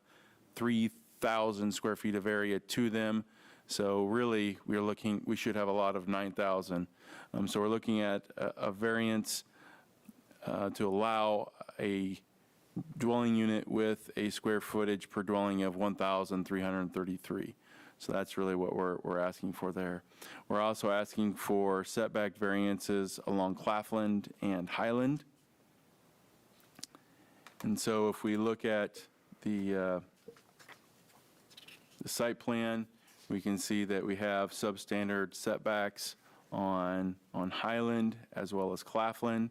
3,000 square feet of area to them. So really, we should have a lot of 9,000. So we're looking at a variance to allow a dwelling unit with a square footage per dwelling of 1,333. So that's really what we're asking for there. We're also asking for setback variances along Claflin and Highland. And so if we look at the site plan, we can see that we have substandard setbacks on Highland as well as Claflin.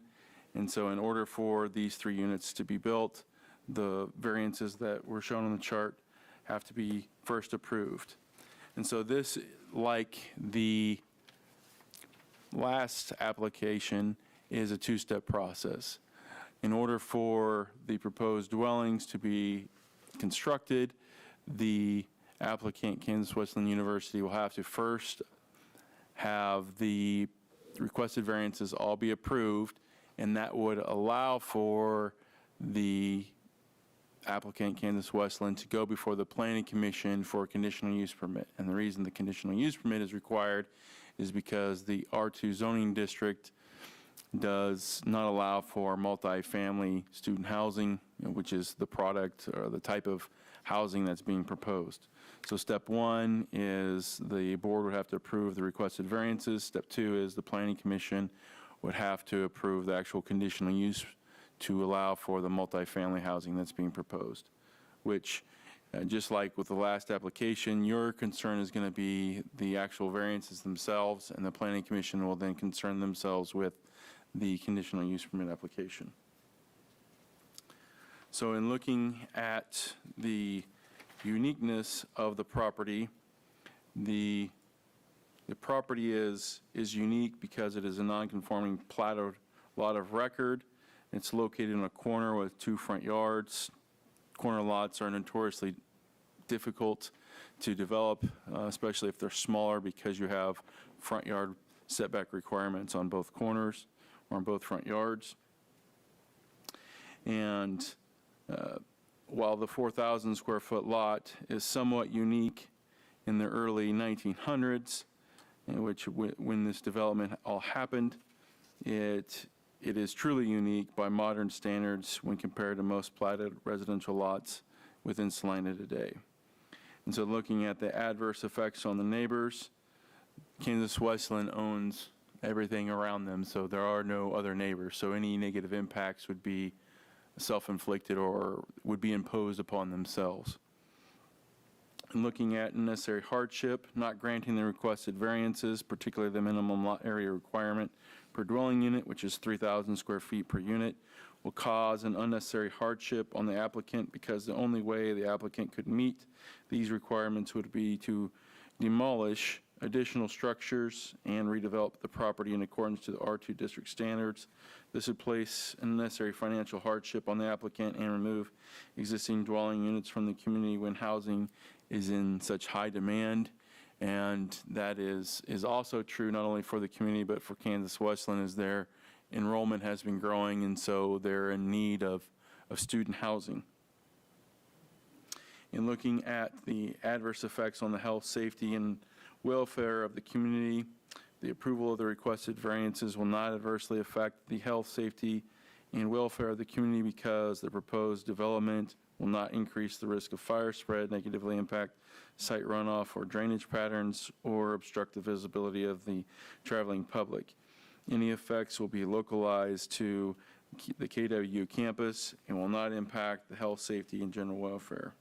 And so in order for these 3 units to be built, the variances that were shown on the chart have to be first approved. And so this, like the last application, is a 2-step process. In order for the proposed dwellings to be constructed, the applicant, Kansas Wesleyan University, will have to first have the requested variances all be approved, and that would allow for the applicant, Kansas Wesleyan, to go before the Planning Commission for a conditional use permit. And the reason the conditional use permit is required is because the R2 zoning district does not allow for multifamily student housing, which is the product or the type of housing that's being proposed. So step 1 is the board would have to approve the requested variances. Step 2 is the Planning Commission would have to approve the actual conditional use to allow for the multifamily housing that's being proposed, which, just like with the last application, your concern is going to be the actual variances themselves, and the Planning Commission will then concern themselves with the conditional use permit application. So in looking at the uniqueness of the property, the property is unique because it is a non-conforming platted lot of record. It's located in a corner with 2 front yards. Corner lots are notoriously difficult to develop, especially if they're smaller, because you have front yard setback requirements on both corners or on both front yards. And while the 4,000 square foot lot is somewhat unique in the early 1900s, in which when this development all happened, it is truly unique by modern standards when compared to most platted residential lots within Salina today. And so looking at the adverse effects on the neighbors, Kansas Westland owns everything around them, so there are no other neighbors. So any negative impacts would be self-inflicted or would be imposed upon themselves. And looking at necessary hardship, not granting the requested variances, particularly the minimum lot area requirement per dwelling unit, which is 3,000 square feet per unit, will cause an unnecessary hardship on the applicant because the only way the applicant could meet these requirements would be to demolish additional structures and redevelop the property in accordance to the R2 district standards. This would place unnecessary financial hardship on the applicant and remove existing dwelling units from the community when housing is in such high demand. And that is also true not only for the community but for Kansas Westland, as their enrollment has been growing, and so they're in need of student housing. In looking at the adverse effects on the health, safety, and welfare of the community, the approval of the requested variances will not adversely affect the health, safety, and welfare of the community because the proposed development will not increase the risk of fire spread, negatively impact site runoff or drainage patterns, or obstruct the visibility of the traveling public. Any effects will be localized to the KWU campus and will not impact the health, safety, and general welfare.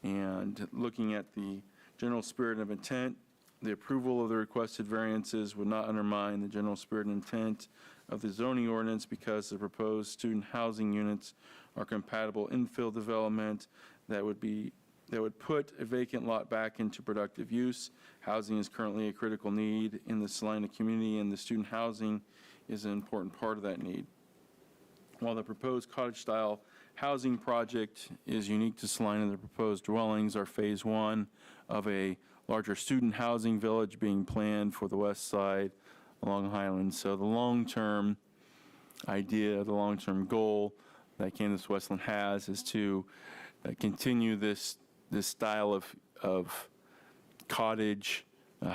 And looking at the general spirit of intent, the approval of the requested variances would not undermine the general spirit and intent of the zoning ordinance because the proposed student housing units are compatible infill development that would put a vacant lot back into productive use. Housing is currently a critical need in the Salina community, and the student housing is an important part of that need. While the proposed cottage-style housing project is unique to Salina, the proposed dwellings are phase one of a larger student housing village being planned for the west side along Highland. So the long-term idea, the long-term goal that Kansas Westland has is to continue this style of cottage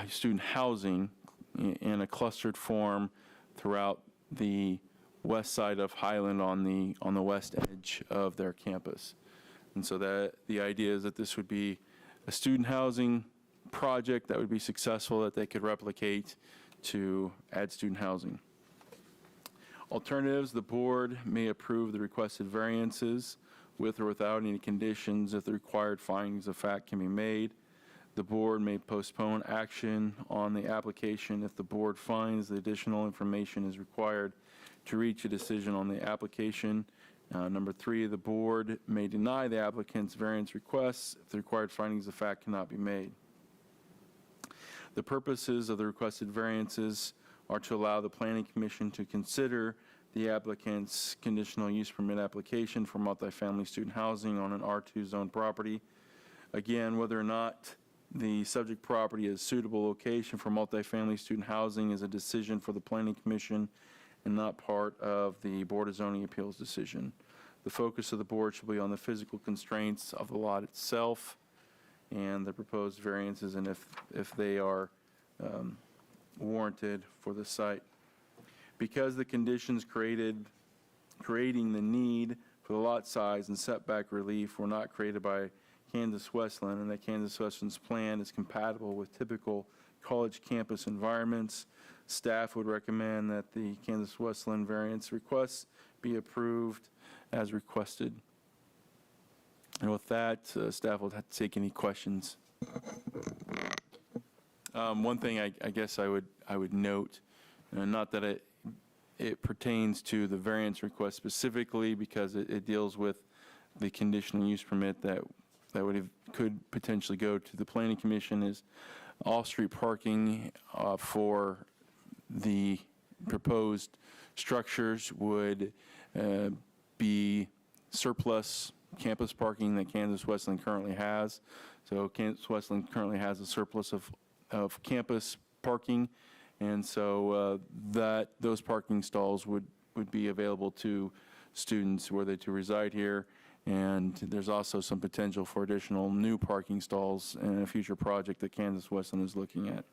student housing in a clustered form throughout the west side of Highland on the west edge of their campus. And so that the idea is that this would be a student housing project that would be successful, that they could replicate to add student housing. Alternatives, the board may approve the requested variances with or without any conditions if the required findings of fact can be made. The board may postpone action on the application if the board finds the additional information is required to reach a decision on the application. Number three, the board may deny the applicant's variance requests if the required findings of fact cannot be made. The purposes of the requested variances are to allow the Planning Commission to consider the applicant's conditional use permit application for multifamily student housing on an R2 zone property. Again, whether or not the subject property is a suitable location for multifamily student housing is a decision for the Planning Commission and not part of the Board of Zoning Appeals decision. The focus of the board should be on the physical constraints of the lot itself and the proposed variances, and if they are warranted for the site. Because the conditions creating the need for the lot size and setback relief were not created by Kansas Westland, and that Kansas Westland's plan is compatible with typical college campus environments, staff would recommend that the Kansas Westland variance requests be approved as requested. And with that, staff will have to take any questions. One thing I guess I would note, not that it pertains to the variance request specifically, because it deals with the conditional use permit that could potentially go to the Planning Commission, is off-street parking for the proposed structures would be surplus campus parking that Kansas Westland currently has. So Kansas Westland currently has a surplus of campus parking, and so those parking stalls would be available to students were they to reside here. And there's also some potential for additional new parking stalls in a future project that Kansas Westland is looking at.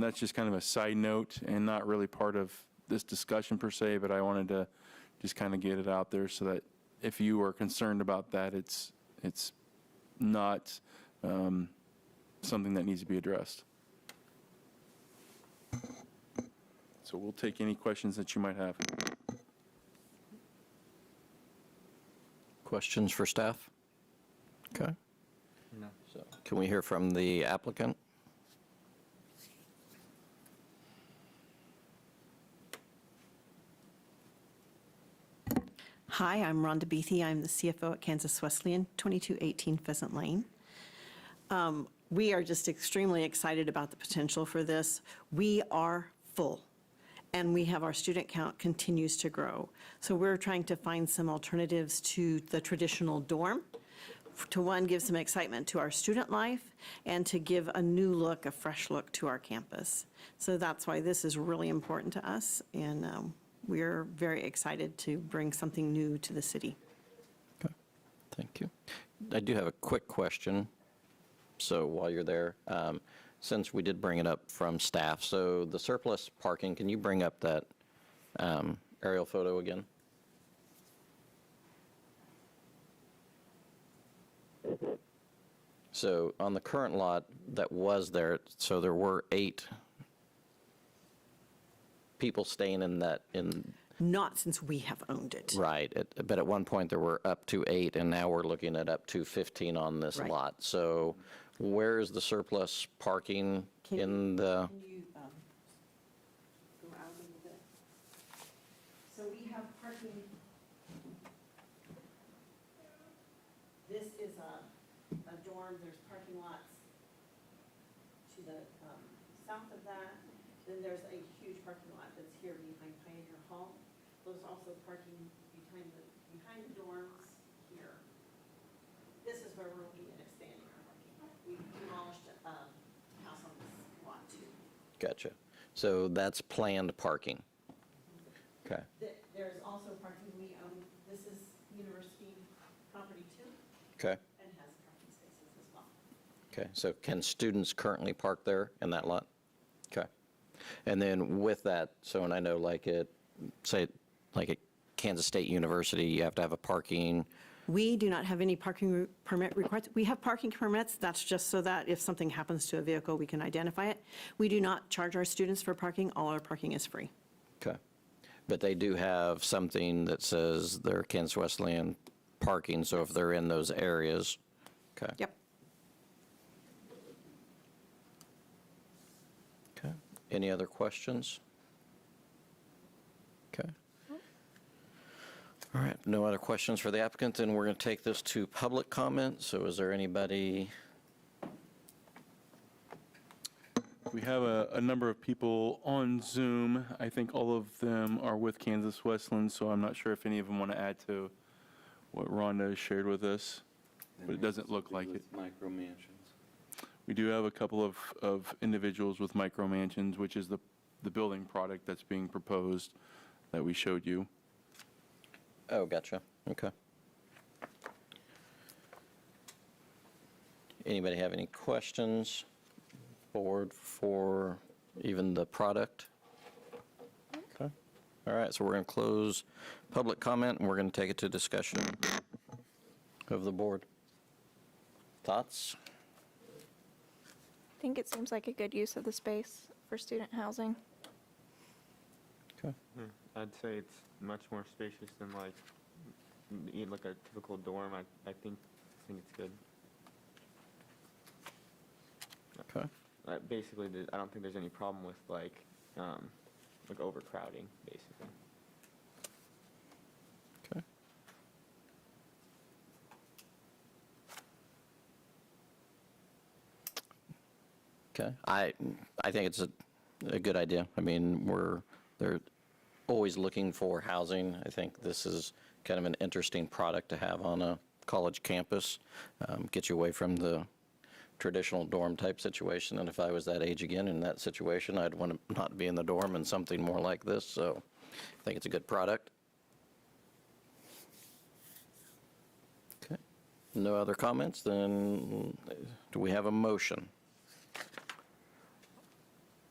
That's just kind of a side note and not really part of this discussion per se, but I wanted to just kind of get it out there so that if you are concerned about that, it's not something that needs to be addressed. So we'll take any questions that you might have.
Questions for staff? Okay.
No.
So can we hear from the applicant?
Hi, I'm Rhonda Beatty. I'm the CFO at Kansas Wesleyan, 2218 Pheasant Lane. We are just extremely excited about the potential for this. We are full, and we have our student count continues to grow. So we're trying to find some alternatives to the traditional dorm, to one, give some excitement to our student life, and to give a new look, a fresh look to our campus. So that's why this is really important to us, and we're very excited to bring something new to the city.
Okay, thank you. I do have a quick question. So while you're there, since we did bring it up from staff, so the surplus parking, can you bring up that aerial photo again? So on the current lot that was there, so there were 8 people staying in that,
Not since we have owned it.
right, but at one point there were up to 8, and now we're looking at up to 15 on this
Right.
lot. So where is the surplus parking in the,
Can you go out a little bit? So we have parking. This is a dorm. There's parking lots to the south of that. Then there's a huge parking lot that's here behind Pioneer Hall. There's also parking behind the dorms here. This is where we're looking at expanding our parking. We demolished a house on this lot too.
gotcha. So that's planned parking. Okay,
There's also parking we own. This is university property too,
okay,
and has parking spaces as well.
okay. So can students currently park there in that lot? Okay. And then with that, so, and I know like at, say, like at Kansas State University, you have to have a parking,
We do not have any parking permit requirements. We have parking permits, that's just so that if something happens to a vehicle, we can identify it. We do not charge our students for parking, all our parking is free.
okay. But they do have something that says they're Kansas Wesleyan parking, so if they're in those areas, okay.
Yep.
Okay. Any other questions? Okay. All right, no other questions for the applicant, then we're going to take this to public comment. So is there anybody?
We have a number of people on Zoom. I think all of them are with Kansas Wesleyan, so I'm not sure if any of them want to add to what Rhonda shared with us, but it doesn't look like it.
Micro mansions.
We do have a couple of individuals with micro mansions, which is the building product that's being proposed that we showed you.
Oh, gotcha, okay. Anybody have any questions, board, for even the product? Okay, all right, so we're going to close public comment, and we're going to take it to discussion of the board. Thoughts?
I think it seems like a good use of the space for student housing.
Okay.
I'd say it's much more spacious than like a typical dorm. I think it's good.
Okay.
Basically, I don't think there's any problem with like overcrowding, basically.
Okay. Okay, I think it's a good idea. I mean, they're always looking for housing. I think this is kind of an interesting product to have on a college campus. Get you away from the traditional dorm type situation. And if I was that age again in that situation, I'd want to not be in the dorm and something more like this. So I think it's a good product. Okay. No other comments? Then do we have a motion?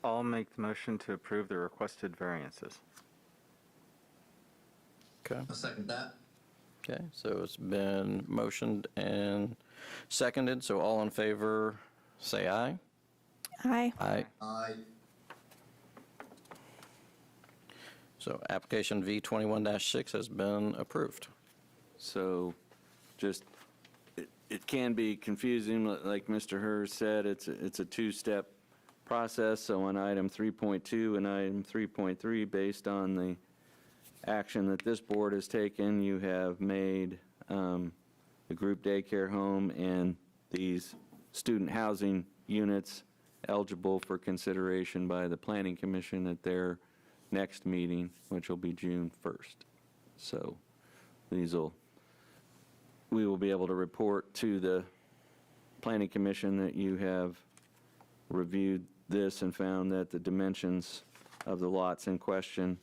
I'll make the motion to approve the requested variances.
Okay.
I'll second that.
Okay, so it's been motioned and seconded, so all in favor, say aye.
Aye.
Aye.
Aye.
So application V21-6 has been approved.
So just, it can be confusing, like Mr. Hers said, it's a two-step process. So on item 3.2 and item 3.3, based on the action that this board has taken, you have made the group daycare home and these student housing units eligible for consideration by the Planning Commission at their next meeting, which will be June 1st. So we will be able to report to the Planning Commission that you have reviewed this and found that the dimensions of the lots in question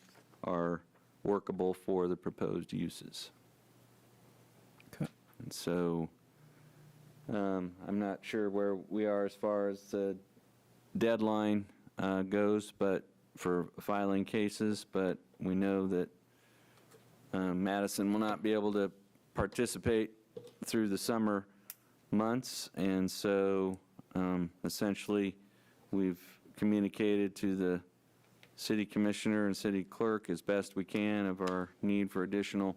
are workable for the proposed uses.
Okay.
And so I'm not sure where we are as far as the deadline goes, but for filing cases, but we know that Madison will not be able to participate through the summer months, and so essentially we've communicated to the city commissioner and city clerk as best we can of our need for additional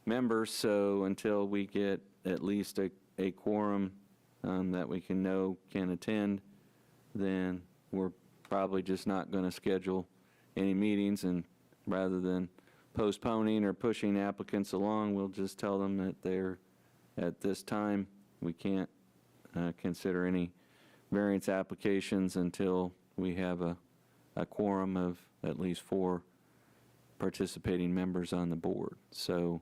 members. So until we get at least a quorum that we can attend, then we're probably just not going to schedule any meetings, and rather than postponing or pushing applicants along, we'll just tell them that at this time, we can't consider any variance applications until we have a quorum of at least 4 participating members on the board. So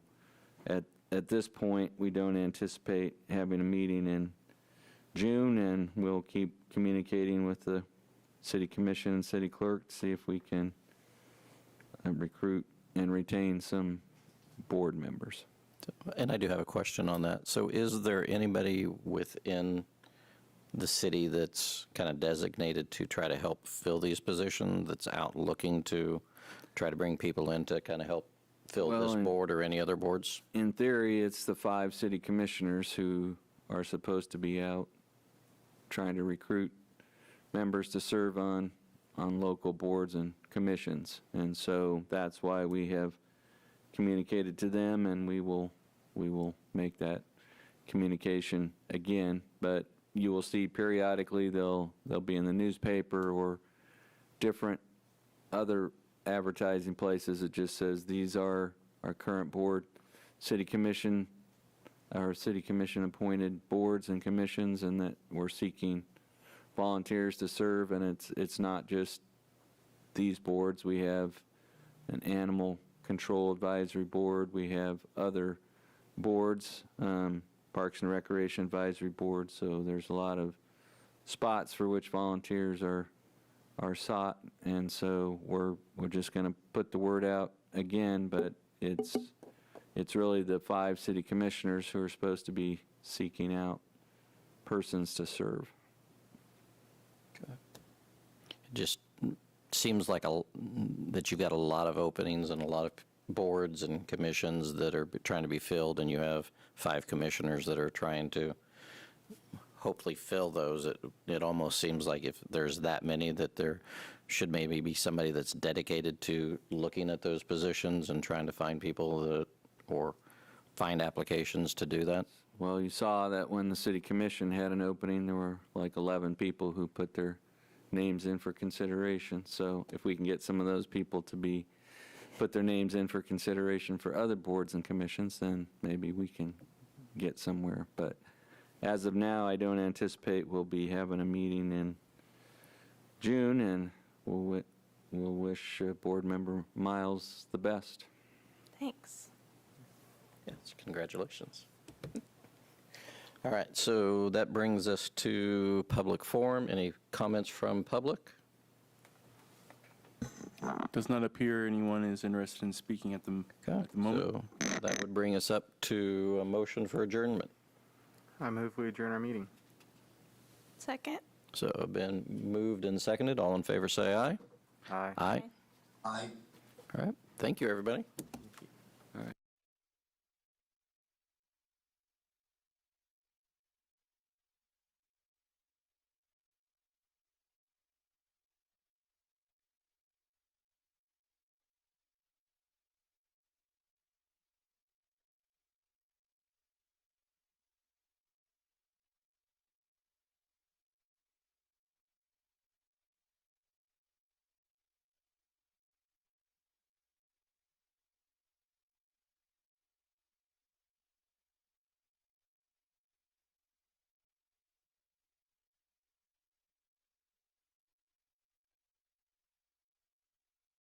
at this point, we don't anticipate having a meeting in June, and we'll keep communicating with the city commission and city clerk to see if we can recruit and retain some board members.
And I do have a question on that. So is there anybody within the city that's kind of designated to try to help fill these positions, that's out looking to try to bring people in to kind of help fill this board or any other boards?
In theory, it's the 5 city commissioners who are supposed to be out trying to recruit members to serve on local boards and commissions. And so that's why we have communicated to them, and we will make that communication again. But you will see periodically they'll be in the newspaper or different other advertising places. It just says these are our current board, city commission, our city commission appointed boards and commissions, and that we're seeking volunteers to serve. And it's not just these boards. We have an animal control advisory board. We have other boards, Parks and Recreation Advisory Board. So there's a lot of spots for which volunteers are sought, and so we're just going to put the word out again. But it's really the 5 city commissioners who are supposed to be seeking out persons to serve.
Okay. It just seems like that you've got a lot of openings and a lot of boards and commissions that are trying to be filled, and you have 5 commissioners that are trying to hopefully fill those. It almost seems like if there's that many, that there should maybe be somebody that's dedicated to looking at those positions and trying to find people or find applications to do that.
Well, you saw that when the city commission had an opening, there were like 11 people who put their names in for consideration. So if we can get some of those people to put their names in for consideration for other boards and commissions, then maybe we can get somewhere. But as of now, I don't anticipate we'll be having a meeting in June, and we'll wish Board Member Miles the best.
Thanks.
Yes, congratulations. All right, so that brings us to public forum. Any comments from public?
Does not appear anyone is interested in speaking at the moment.
So that would bring us up to a motion for adjournment.
I move we adjourn our meeting.
Second.
So been moved and seconded. All in favor say aye.
Aye.
Aye.
Aye.
All right, thank you, everybody.